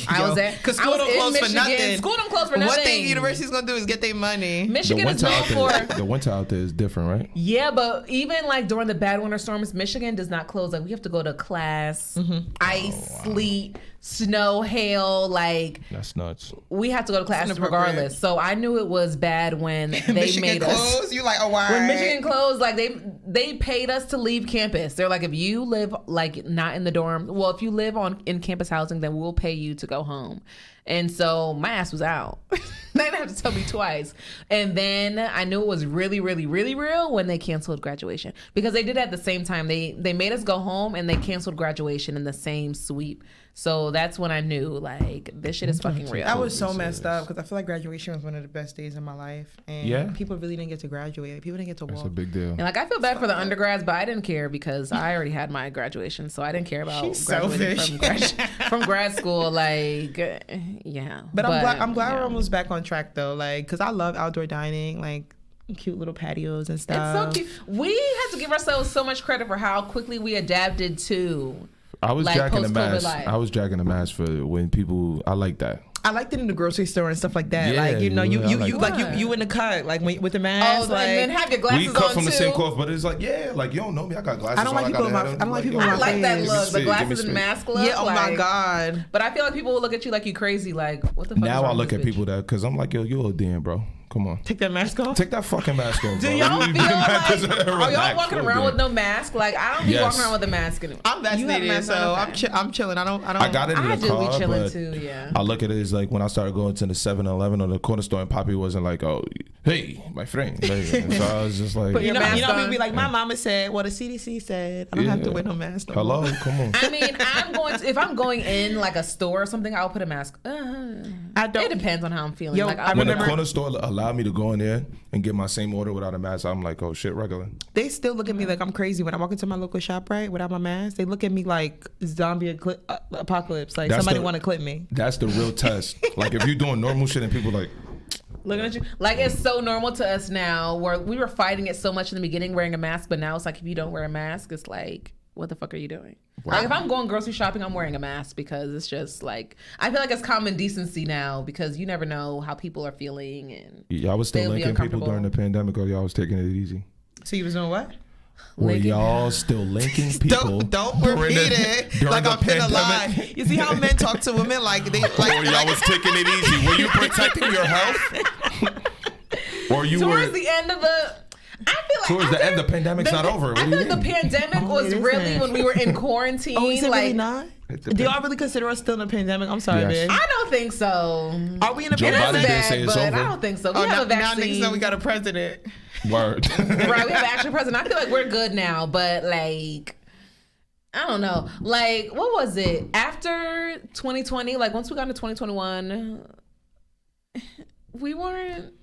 I was there because school don't close for nothing. School don't close for nothing. One thing the university's gonna do is get their money. Michigan is known for the winter out there is different, right? Yeah, but even during the bad winter storms, Michigan does not close. Like we have to go to class, ice, sleet, snow, hail. Like that's nuts. We have to go to class regardless. So I knew it was bad when they Michigan made closed? us. You like, oh wow. When Michigan closed, like they paid us to leave campus. They're like, if you live not in the dorm, well, if you live in campus housing, then we'll pay you to go home. And so my ass was out. They didn't have to tell me twice. And then I knew it was really, really, really real when they canceled graduation, because they did it at the same time. They made us go home and they canceled graduation in the same sweep. So that's when I knew this shit is fucking real. That was so messed up because I feel like graduation was one of the best days of my life, and people really didn't get to graduate. People didn't get to walk. That's a big deal. And I feel bad for the undergrads, but I didn't care because I already had my graduation, so I didn't care about graduating from grad school. But I'm glad we're almost back on track though, because I love outdoor dining, cute little patios and stuff. It's so cute. We have to give ourselves so much credit for how quickly we adapted to. I was jacking the mask. I was jacking the mask for when people. I like that. I liked it in the grocery store and stuff like that. Yeah, like, you know, you that. you in the cut, like with the mask. Oh, like, and then have your glasses We cut on from too. the same cloth, but it's like, yeah, like you don't know me. I got glasses. I don't like on, people in my- gotta have I don't like them. people in I my like that face. look, the Give me glasses space. and mask look. yeah, oh my like- God. But I feel like people will look at you like you crazy. Like, what the fuck? is Now wrong I look with at this people that, because I'm like, yo, you a damn, bro. Come on. Take that mask off. Take that fucking mask off, bro. Do y'all You feel mad like, 'cause- are y'all relax, walking you're around a with damn. no mask? Like, I don't be Yes. walking around with a mask anymore. I'm You have a vaccinated, mask so on? Okay. I'm chilling. I don't. I got it in I the do be car, chilling but too, yeah. I look at it as like when I started going to the 7-Eleven or the corner store, and Poppy wasn't like, "Oh, hey, my friend." Like, and so I was just like, But you know, mask people on. be like, my mama said, well, the CDC said, I don't have to Yeah. wear no mask. No "Hello, more. come on." I mean, if I'm going in like a store or something, I'll put a mask. I don't. It depends on how I'm feeling. Yo, like, I I'll When the remember- corner store allowed me to go in there and get my same order without a mask, I'm like, "Oh shit, regular." They still look at me like I'm crazy when I walk into my local shop, right, without my mask. They look at me like zombie apocalypse, like That's somebody the- want to clip me. That's the real test. Like if you're doing normal shit and people like, looking at you. Like, it's so normal to us now, where we were fighting it so much in the beginning wearing a mask, but now it's like if you don't wear a mask, it's like, what the fuck are you doing? Like, if I'm going grocery shopping, I'm wearing a mask because it's just like, I feel like it's common decency now because you never know how people are feeling. And y'all was still they'll be linking people uncomfortable. during the pandemic, or y'all was taking it easy? So you was doing what? Were Linking- y'all still linking people? Don't during repeat the- it during like the I'm finna pandemic? lie. You see how men talk to women like they Or like y'all was taking it easy? Were you protecting your health? Or you towards were the end of the, I feel like towards the end? The pandemic's not over. What I do feel you like the mean? pandemic was it really isn't. when we were in quarantine. Oh, is it like, really not? Do y'all really consider us still in a pandemic? I'm sorry, Yes. bitch. I don't think so. Are we in a Joe It is Biden pandemic? did say bad, it's but over. I don't think so. We Oh, have a now vaccine. niggas know we got a president. Word. Right, we have an actual president. I feel like we're good now, but like, I don't know. Like, what was it? After 2020, like once we got into 2021, we weren't,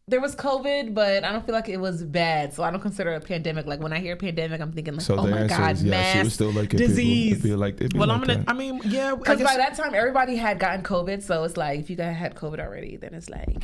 there was COVID, but I don't feel like it was bad. So I don't consider it a pandemic. Like when I hear pandemic, I'm thinking like, So oh the my answer God, is yes. mass You was still like disease. People. It'd be Well, like I'm gonna. that. I mean, yeah. I Because guess, by that time, everybody had gotten COVID. So it's like, if you guys had COVID already, then it's like,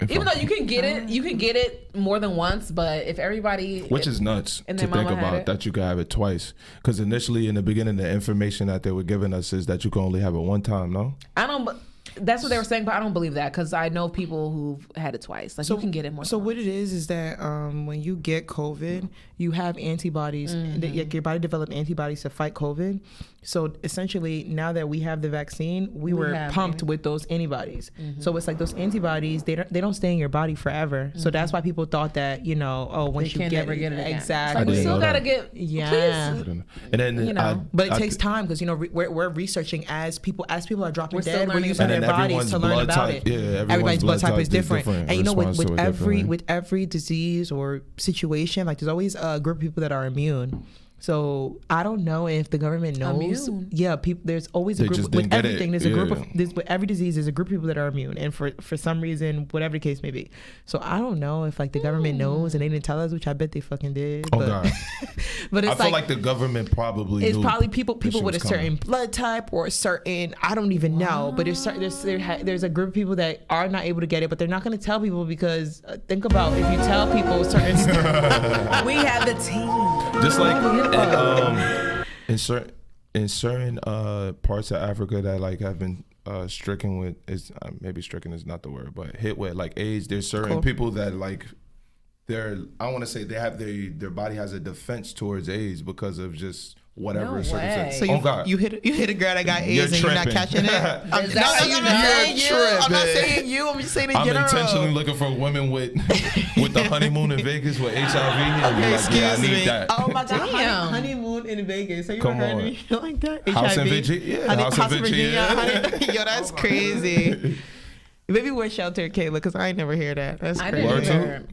even though you can get it more than once, but if everybody, Which is nuts to and their think mama had about it. that you could have it twice. Because initially in the beginning, the information that they were giving us is that you can only have it one time. No. I don't. That's what they were saying, but I don't believe that because I know people who've had it twice. Like you can get it more. So than what it is that when you get COVID, you have antibodies. Mm-hmm. Your body developed antibodies to fight COVID. So essentially, now that we have the vaccine, we were have pumped with those antibodies. So it's like those antibodies, they don't stay in your body forever. So that's why people thought that once They you can't get never get it again. exactly. Like, we didn't still know gotta that. get. Yeah. Please. And then You know. But it takes time because we're researching as people are dropping We're still dead. We're learning using about their it. And then bodies to everyone's learn blood about type- it. yeah, everyone's everybody's blood blood type is type is different. different. And you know, Response to it differently. with every disease or situation, like there's always a group of people that are immune. So I don't know if the government knows. Immune? Yeah, people. There's always a They group just with didn't get it. everything. There's a group Yeah. of with every disease. There's a group of people that are immune, and for some reason, whatever the case may be. So I don't know if like the government knows and they didn't tell us, which I bet they fucking did. Oh but, God. but it's I feel like the government probably. it's knew probably people this shit with a was coming. certain blood type or a certain I don't even know, but there's a group of people that are not able to get it, but they're not going to tell people because think about if you tell people certain stuff. We have the team. Just like in certain parts of Africa that like have been stricken with is maybe stricken is not the word, but hit with like AIDS. There's certain people that like I want to say they have their body has a defense towards AIDS because of just whatever No circumstance. way. So Oh God. you hit a girl that got You're AIDS and you're not tripping. catching it. I'm not saying you. I'm not saying you. I'm just saying in I'm general. intentionally looking for women with the honeymoon in Vegas with HIV. And Okay, be like, excuse yeah, I need me. that. Oh my God, Damn. honeymoon in Vegas. So you Come ever heard on. anything like that? House in HIV? Virginia? Yeah, House in Virginia. honey- Yo, that's crazy. Maybe we're sheltered, Kayla, because I ain't never hear that. That's I crazy. didn't Word to hear.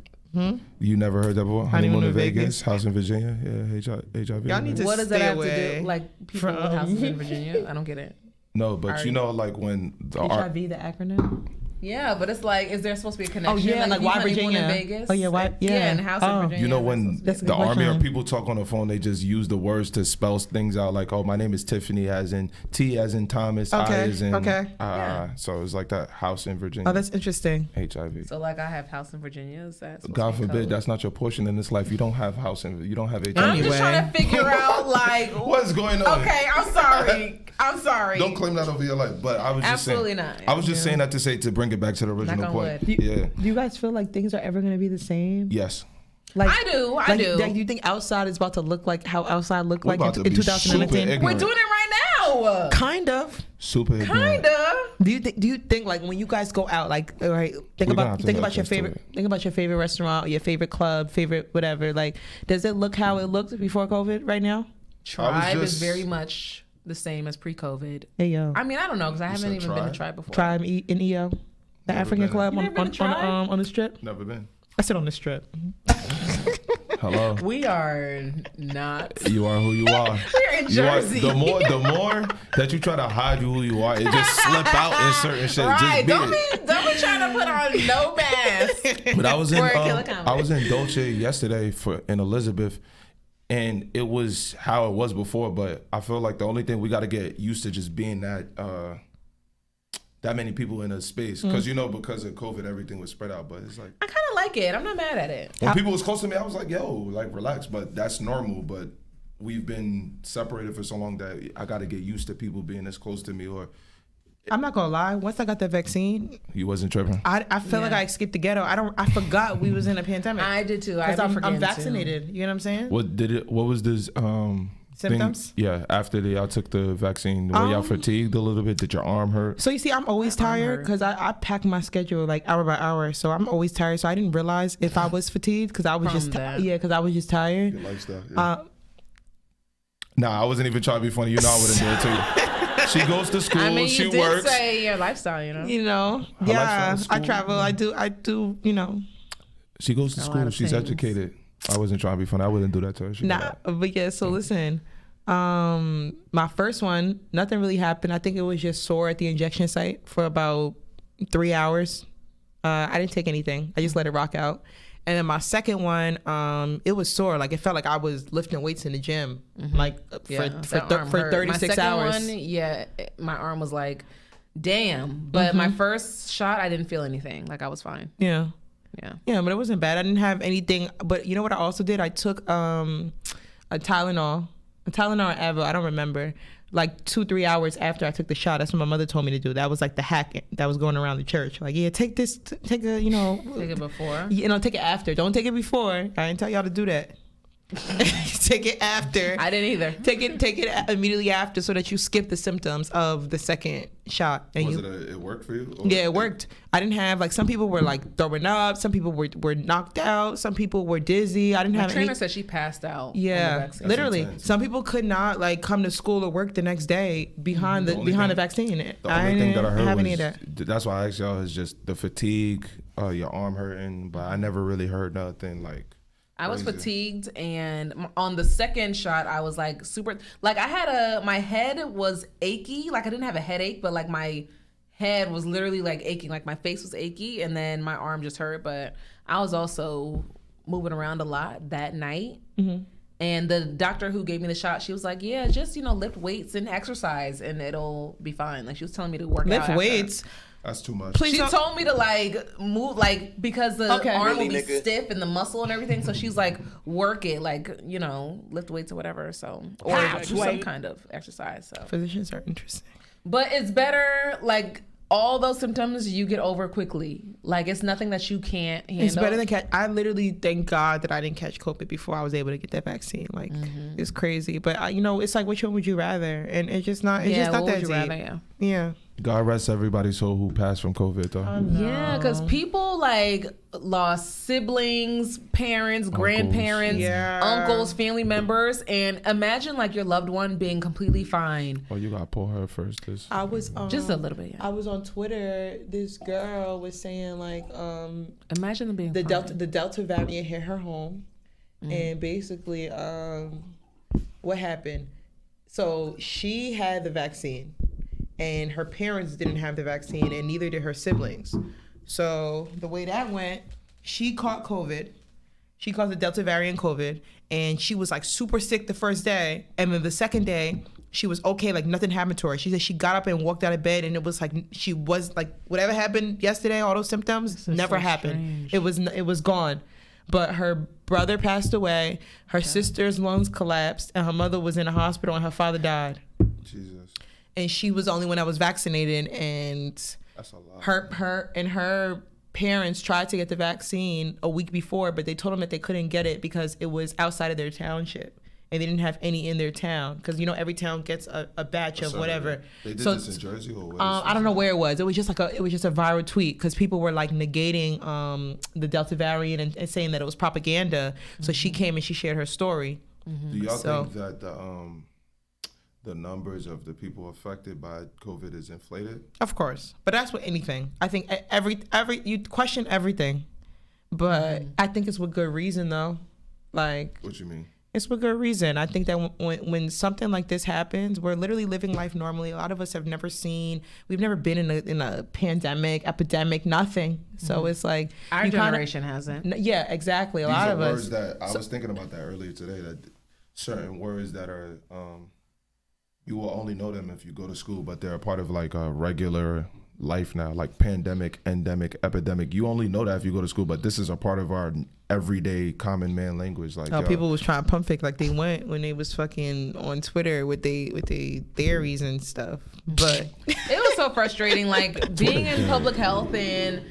You never heard that before? Honeymoon in Vegas, house in Virginia. Yeah, HIV. Y'all need to What does that stay have to away do? Like people with houses in Virginia? I don't get it. No, but you know, like when the HIV, the acronym. Yeah, but it's like, is there supposed to be a connection? Oh yeah, like if you why honeymoon Virginia? in Vegas? Oh yeah, why? Yeah, in the house in Virginia. You know, when That's a the good army or question. people talk on the phone, they just use the words to spell things out. Like, oh, my name is Tiffany, as in T, as in Thomas, I, Okay, as in okay. So it's like that house in Virginia. Oh, that's interesting. HIV. So like, I have house in Virginia. Is that supposed God to be forbid, code? that's not your portion in this life. You don't have house in. You don't have HIV. I'm Anyway. just trying to figure out like. What's going on? Okay, I'm sorry. I'm sorry. Don't claim that over your life. But I was just Absolutely saying. not. I was just saying that to bring it back to the original Knock on point. wood. Yeah. Do you guys feel like things are ever gonna be the same? Yes. Like I do. like, do. Do you think outside is about to look like how outside looked We're like about in to be 2019? super ignorant. We're doing it right now. Kind of. Super ignorant. Kinda. Do you think like when you guys go out, like, all right, think We're gonna about have to your adjust to favorite it. think about your favorite restaurant, your favorite club, favorite whatever. Like, does it look how it looked before COVID right now? Tribe is just- very much the same as pre-COVID. Hey yo, I mean, I don't know because I haven't said even been to Tribe? Tribe before. Tribe in EO, the Never African been. club You never been to Tribe? on the strip. Never been. I said on the strip. Hello. We are not. You are who you are. We're in You are, Jersey. the more that you try to hide who you are, it just slip out in certain shit. Right? Just be it. Don't be trying to put on no mask. But I was in For a KillaKonvos. I was in Dolce yesterday in Elizabeth, and it was how it was before. But I feel like the only thing we got to get used to just being that many people in a space, because because of COVID everything was spread out. But it's like I kind of like it. I'm not mad at it. when people was close to me, I was like, yo, like relax. But that's normal. But we've been separated for so long that I got to get used to people being as close to me. Or I'm not gonna lie. Once I got the vaccine, you wasn't tripping. I feel like Yeah. I escaped the ghetto. I forgot we was in a pandemic. I did too. I Because I'm forgetting too. vaccinated. You know what I'm saying? What was this Symptoms? thing? Yeah, after y'all took the vaccine, were y'all fatigued a little bit? Did your arm hurt? So you see, I'm always tired hurt. because I pack my schedule like hour by hour. So I'm always tired. So I didn't realize if I was fatigued because I was From just that. because I was just tired. Your lifestyle. Yeah. Uh, I wasn't even trying to be funny. You know I wouldn't do it to you. She goes to school. I mean, she you did works. say your lifestyle, yeah, lifestyle is I school. travel. I do. She goes to A lot school. of She's things. educated. I wasn't trying to be funny. I wouldn't do that to her. She Nah, but yeah. So listen, my first one, nothing really happened. I think it was just sore at the injection site for about 3 hours. I didn't take anything. I just let it rock out. And then my second one, it was sore. Like it felt like I was lifting weights in the gym, like Yeah, for that arm hurt. 36 my second hours. One, yeah, my arm was like, damn. But my first shot, I didn't feel anything. Like I was fine. Yeah. Yeah. Yeah, but it wasn't bad. I didn't have anything. But you know what I also did? I took a Tylenol and Advil. I don't remember. Like 2-3 hours after I took the shot. That's what my mother told me to do. That was like the hack that was going around the church. Like, yeah, take this, take a, Take it before. take it after. Don't take it before. I didn't tell y'all to do that. Take it after. I didn't either. Take it immediately after so that you skip the symptoms of the second shot. And Was you, it worked for you? Or yeah, it worked. I didn't have like some people were like throwing up, some people were knocked out, some people were dizzy. I didn't My have trainer any. said she passed out. on the Yeah, vaccine. literally. intense. Some people could not like come to school or work the next day behind the only behind thing- the vaccine. The I only thing that I didn't heard have was any of that. that's why I asked y'all is just the fatigue, your arm hurting, but I never really heard nothing like. I was crazy. fatigued, and on the second shot, I was like super. Like I had my head was achy. Like I didn't have a headache, but like my head was literally like aching. Like my face was achy, and then my arm just hurt. But I was also moving around a lot that night. Mm-hmm. And the doctor who gave me the shot, she was like, "Yeah, just lift weights and exercise, and it'll be fine." Like she was telling me to work out. Lift after. weights. That's too much. Please She don't- told me to like move, like because the Okay. arm Really, will be nigga? stiff and the muscle and everything. So she's like, work it, like lift weights or whatever. So or do some kind of exercise. So, Physicians are interesting. but it's better like all those symptoms you get over quickly. Like it's nothing that you can't handle. It's better than catch. I literally thank God that I didn't catch COVID before I was able to get that vaccine. Like it's crazy, but it's like which one would you rather? And it's just not. It's just not what that would you deep. rather? Yeah. Yeah. God rest everybody's soul who passed from COVID though. Yeah, because people like lost siblings, parents, grandparents, Yeah. uncles, family members, and imagine like your loved one being completely fine. Oh, you gotta pull her first. This. I was Just a little bit. Yeah. I was on Twitter. This girl was saying like Imagine them being the fine. Delta variant hit her home, and basically what happened? So she had the vaccine, and her parents didn't have the vaccine, and neither did her siblings. So the way that went, she caught COVID. She caught the Delta variant COVID, and she was like super sick the first day, and then the second day she was okay, like nothing happened to her. She said she got up and walked out of bed, and it was like she was like whatever happened yesterday, all those symptoms never happened. Strange. It was gone. But her brother passed away, her sister's lungs collapsed, and her mother was in a hospital, and her father died. Jesus. And she was the only one that was vaccinated, and That's a lot. Her parents tried to get the vaccine a week before, but they told them that they couldn't get it because it was outside of their township, and they didn't have any in their town, because every town gets a batch of whatever. They did this in Jersey or what? I don't know where it was. It was just a viral tweet, because people were like negating the Delta variant and saying that it was propaganda. So she came and she shared her story. Do y'all think that the numbers of the people affected by COVID is inflated? Of course, but that's with anything. I think every you question everything, but I think it's with good reason though. Like, what you mean? It's for good reason. I think that when something like this happens, we're literally living life normally. A lot of us have never we've never been in a pandemic, epidemic, nothing. So it's like our generation hasn't. Yeah, exactly. These lot are of words us. That I was thinking about that earlier today. That certain words that are you will only know them if you go to school, but they're a part of like a regular life now, like pandemic, endemic, epidemic. You only know that if you go to school, but this is a part of our everyday common man language. Like, people was trying to pump fake like they went when they was fucking on Twitter with they theories and stuff. But it was so frustrating, like being in public health and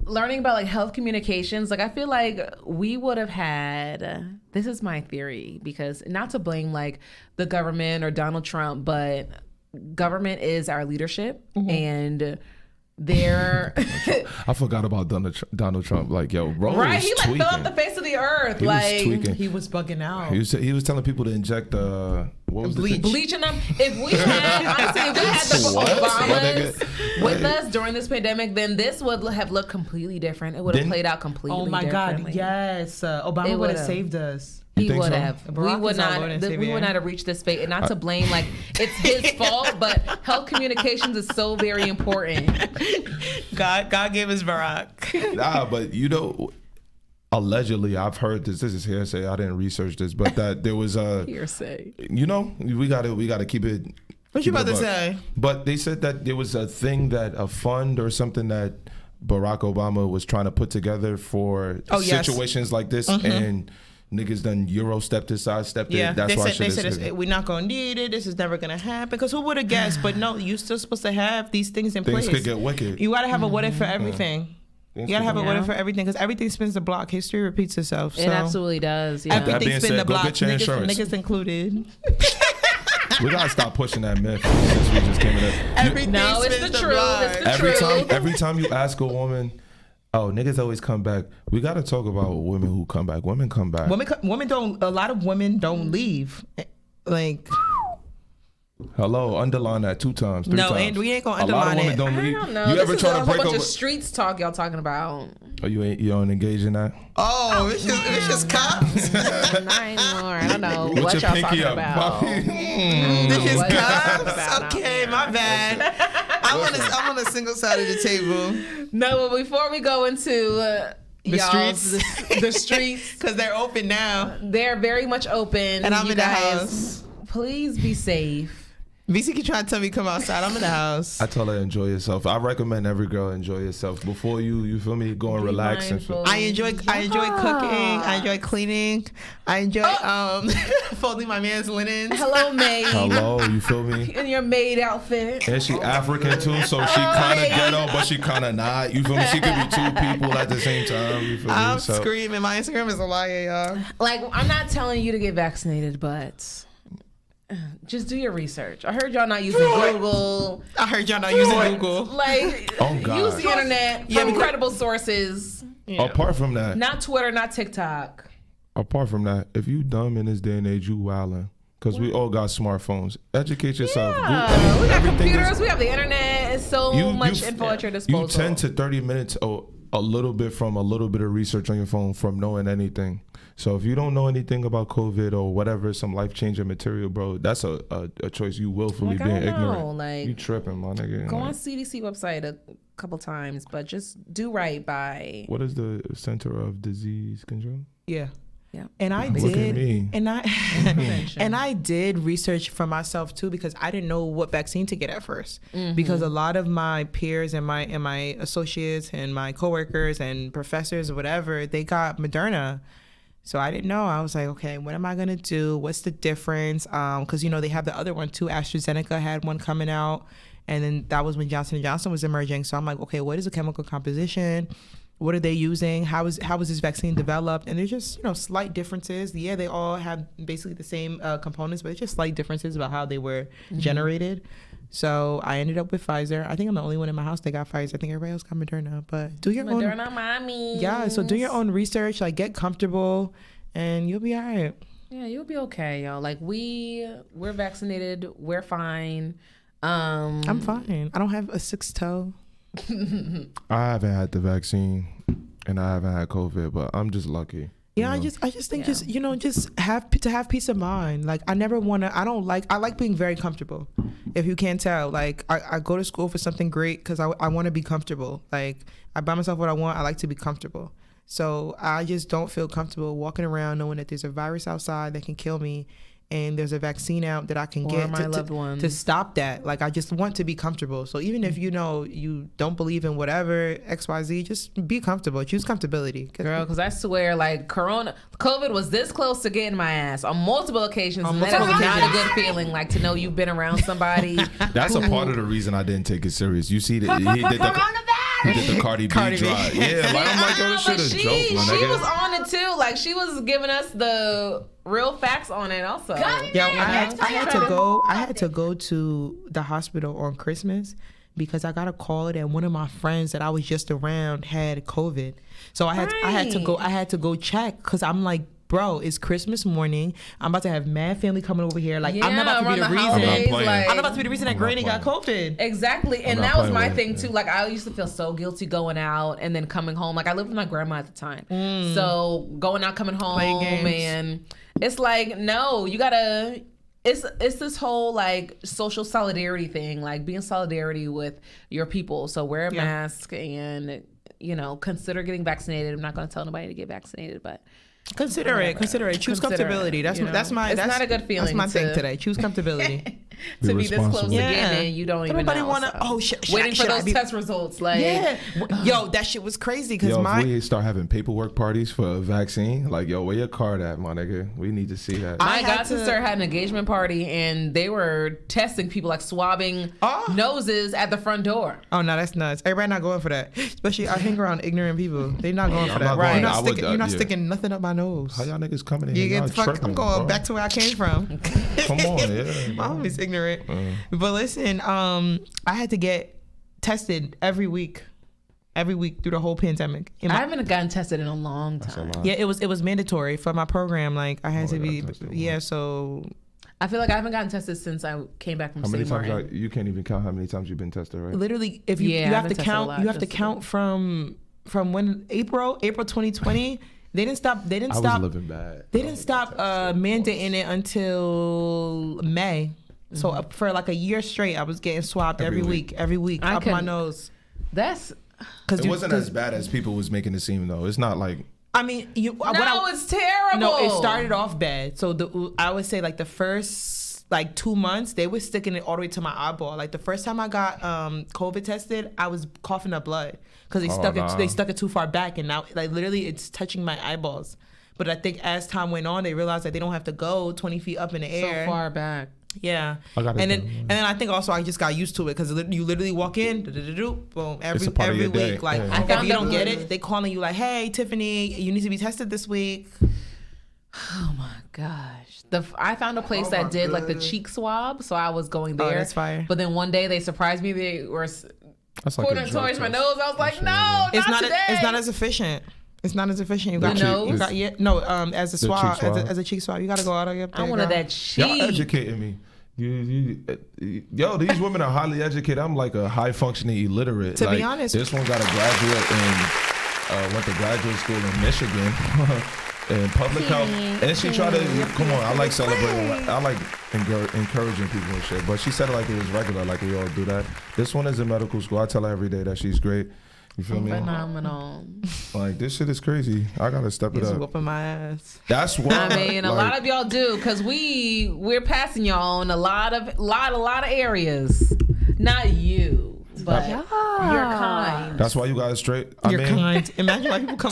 learning about like health communications. Like I feel like we would have had, this is my theory, because not to blame like the government or Donald Trump, but government is our leadership, and they're I forgot about Donald Trump. Like, yo, bro, right? was He like tweaking. fell off the face of the earth. He like was tweaking. he was bugging out. He was telling people to inject what was bleach in them. If we had honestly, if we had the Obamas with us during this pandemic, then this would have looked completely different. It would have played out completely. Oh my God, yes, Obama would have saved us. He would so? have. We would not have reached this fate, and not to blame. Like it's his fault, but health communications is so very important. God gave us Barack. Nah, but allegedly, I've heard this. This is hearsay. I didn't research this, but that there was a hearsay. We gotta keep it. What you about to say? But they said that there was a fund or something that Barack Obama was trying to put together for situations like this, and niggas done Euro stepped aside, stepped in. That's why they said we're not gonna need it. This is never gonna happen. Because who would have guessed? But no, you're still supposed to have these things in place. Things could get wicked. You gotta have a what if for everything. You gotta have a what if for everything, because everything spins the block. History repeats itself. It absolutely does. Yeah. Everything spins the block. Go get your insurance. Niggas included. We gotta stop pushing that myth since we just came in there. It's the truth. Every time you ask a woman, oh, niggas always come back. We got to talk about women who come back. Women come back. Women don't. A lot of women don't leave. Like, hello, underline that 2 times, 3 times. No, and we ain't gonna underline it. A lot of women don't leave. I don't know. You This ever is try a to whole break bunch over? of streets talk y'all talking about. Oh, you don't engage in that? Oh, it's just cops. Not anymore. I don't know Put what your y'all pinky talking up. about. This is What y'all talking cops. about Okay, my bad. I'm on a single side of the table. No, but before we go into the streets, because they're open now. They're very much open. And I'm in the house. Please be safe. VC keep trying to tell me come outside. I'm in the house. I tell her enjoy yourself. I recommend every girl enjoy yourself before you feel me, go and relax. I enjoy cooking. I enjoy cleaning. I enjoy folding my man's linens. Hello, maid. Hello, you feel me? In your maid outfit. And she African too, so she kind of ghetto, but she kind of not. You feel me? She could be 2 people at the same time. You feel me? I'm screaming. My Instagram is a liar, y'all. Like, I'm not telling you to get vaccinated, but just do your research. I heard y'all not using Google. Like, oh, God. use the internet from credible sources. Apart from that, not Twitter, not TikTok. Apart from that, if you dumb in this day and age, you wildin'. Because we all got smartphones. Educate yourself. We got computers. We have the internet. It's so much info at your disposal. You 10 to 30 minutes a little bit from a little bit of research on your phone from knowing anything. So if you don't know anything about COVID or whatever, some life-changing material, bro, that's a choice you willfully Like, being I don't know, ignorant. like, you tripping, my nigga. Go Like, on CDC website a couple times, but just do right by. what is the Center of Disease Control? Yeah. Yeah. And I Look at did, me. and I Prevention. and I did research for myself too, because I didn't know what vaccine to get at first. Because a lot of my peers and my associates and my coworkers and professors or whatever, they got Moderna. So I didn't know. I was like, okay, what am I gonna do? What's the difference? Because they have the other one too. AstraZeneca had one coming out, and then that was when Johnson & Johnson was emerging. So I'm like, okay, what is the chemical composition? What are they using? How was this vaccine developed? And there's just slight differences. Yeah, they all have basically the same components, but it's just slight differences about how they were generated. So I ended up with Pfizer. I think I'm the only one in my house that got Pfizer. I think everybody else got Moderna. But do your own. Moderna, Mamis. Yeah, so do your own research. Like, get comfortable, and you'll be all right. Yeah, you'll be okay, y'all. Like, we're vaccinated. We're fine. I'm fine. I don't have a 6 toe. I haven't had the vaccine and I haven't had COVID, but I'm just lucky. Yeah, I just think just have peace of mind. Like, I like being very comfortable. If you can't tell, like, I go to school for something great because I want to be comfortable. Like, I buy myself what I want. I like to be comfortable. So I just don't feel comfortable walking around knowing that there's a virus outside that can kill me, and there's a vaccine out that I can get my loved ones. to stop that. Like, I just want to be comfortable. So even if you don't believe in whatever XYZ, just be comfortable. Choose comfortability, Girl, because I swear, like, COVID was this close to getting my ass on multiple occasions. On And that is multiple not a occasions. good feeling, like, to know you've been around somebody. That's a part of the reason I didn't take it serious. You see that he did the Cardi B Cardi B. drive. Yeah, like, I'm like, yo, this shit but is a she joke, man. was on it too. Like, she was giving us the real facts on it also. Yo, I had to go to the hospital on Christmas because I got a call that one of my friends that I was just around had COVID. So I had to go check because I'm like, bro, it's Christmas morning. I'm about to have mad family coming over here. Like, I'm not about to be the reason. I'm not about to be the reason that Granny got COVID. Exactly. And I'm not that was playing my with thing it, too. Like, I used to feel so guilty going out and then coming home. Like, I lived with my grandma at the time. So going out, coming home, Playing games. and it's like, no, you gotta, it's this whole like social solidarity thing, like be in solidarity with your people. So wear a mask and, consider getting vaccinated. I'm not going to tell nobody to get vaccinated, but Consider it. Choose comfortability. That's not a good feeling. That's my thing today. Choose comfortability. To be this close to Yeah. getting it, you don't even Nobody know. wanna. So. Oh shit! Waiting for those test results, like Yo, that shit was crazy because if we start having paperwork parties for a vaccine, like, yo, where your card at, my nigga? We need to see that. my god sister had an engagement party and they were testing people, like swabbing noses at the front door. Oh no, that's nuts. Everybody not going for that. Especially I hang around ignorant people. They not going for that. not Right? going. You're not sticking nothing up my nose. How y'all niggas coming in You here? get the fuck. Tripping, I'm going bro. back to where I came from. Come on, yeah. My homie's ignorant. But listen, I had to get tested every week through the whole pandemic. I haven't gotten tested in a long time. Yeah, it was mandatory for my program. Like, I had to be. Yeah, so I feel like I haven't gotten tested since I came back from How many City times? Martin. You can't even count how many times you've been tested, right? literally, if you Yeah, you I've have to been tested a count, lot, you have to just count from when April 2020. They didn't stop. I was living bad. They didn't stop mandating it until May. So for like a year straight, I was getting swabbed every week up my nose. That's It wasn't as bad as people was making it seem, though. It's not like. I mean, it's terrible. No, it started off bad. So I would say like the first like 2 months, they were sticking it all the way to my eyeball. Like the first time I got COVID tested, I was coughing up blood because they stuck it too far back, and now like literally it's touching my eyeballs. But I think as time went on, they realized that they don't have to go 20 feet up in the air. so far back. Yeah, and then I think also I just got used to it because you literally walk in, boom, It's a part of every your day. week. Like Yeah. if you don't get it, they calling you like, hey Tiffany, you need to be tested this week. Oh my gosh. I found a place that did like the cheek swab, so I was going there. Oh, that's fire. But then one day they surprised me. They were That's like putting a a drug toy in my test. nose. I was like, no, It's not today. it's not as efficient. It's not as efficient. You The got nose? you got as a The swab, cheek swab. as a cheek swab. You got to go out of your. I wanted that cheek. Y'all educating me. Yo, these women are highly educated. I'm like a high functioning illiterate. To be Like, honest- this one got a graduate in went to graduate school in Michigan in public health, and she tried to come on. I like celebrating. I like encouraging people and shit. But she said it like it was regular, like we all do that. This one is in medical school. I tell her every day that she's great. You feel me? Phenomenal. Like this shit is crazy. I gotta step it He's up. whooping my ass. That's what I mean, a lot of y'all do, because we're passing y'all in a lot of areas. Not you, but you're kind. That's why you guys straight. You're kind. Imagine like people come.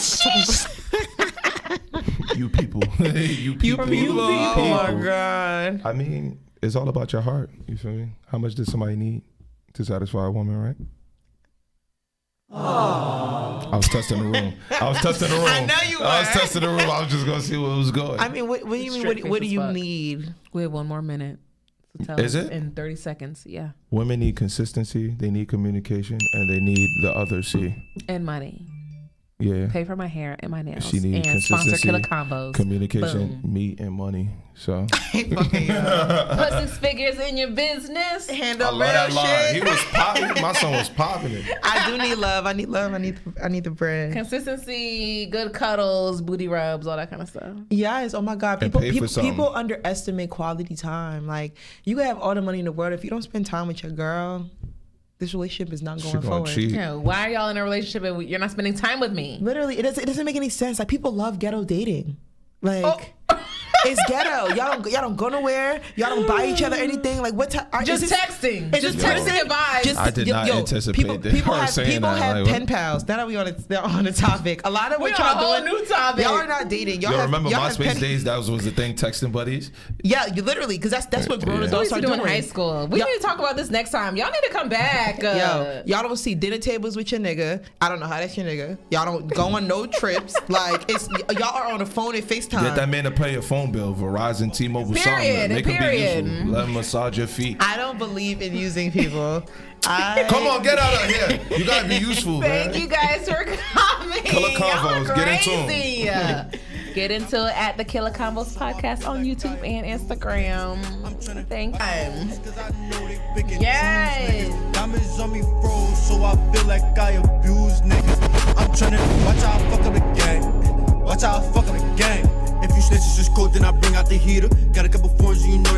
You people. you people. Oh my God. I mean, it's all about your heart. You feel me? How much does somebody need to satisfy a woman, right? I was testing the room. I know you were. I was testing the room. I was just gonna see where it was going. I mean, what do you mean? What do you need? We have one more minute. So tell Is us it? in 30 seconds? Yeah. Women need consistency. They need communication, and they need the other C. And money. Yeah. Pay for my hair and my nails. She needs and sponsor consistency, KillaKonvos. communication, Boom. meat, and money. So. Put 6 figures in your business. Handle I love that real line. shit. He was popping. My son was popping it. I do need love. I need love. I need the bread. Consistency, good cuddles, booty rubs, all that kind of stuff. Yes. Oh my God. And pay for something. People underestimate quality time. Like you can have all the money in the world if you don't spend time with your girl. This relationship is not going forward. Cheat. Yeah, why are y'all in a relationship and you're not spending time with me? Literally, it doesn't make any sense. Like people love ghetto dating. Like it's ghetto. Y'all don't go nowhere. Y'all don't buy each other anything. Like what? Just texting. It's just texting your vibes. I did not anticipate that. People Her have pen pals. Now that we on the topic, a lot of what on a y'all whole doing. new topic. Y'all are not dating. Y'all remember have MySpace days? That was the thing. Texting buddies. Yeah, you literally, because that's what grown Yeah. adults What are we used to do doing. in high school. We need to talk about this next time. Y'all need to come back. Yo, y'all don't see dinner tables with your nigga. I don't know how that's your nigga. Y'all don't go on no trips. Like it's y'all are on the phone and FaceTime. Get that man to pay your phone bill. Verizon, T-Mobile, Period, something. Make him be period. useful. Let him massage your feet. I don't believe in using people. Come on, get out of here. You gotta be useful, man. Thank you guys for coming. KillaKonvos, Y'all are get into crazy. Get into it at the KillaKonvos podcast on YouTube and Instagram. Thank you. Yes. Diamonds on me froze, so I feel like I abuse niggas. I'm tryna watch how I fuck up the gang. Watch how I fuck up the gang. If you snitch, it's just cold, then I bring out the heater. Got a couple forms, you know.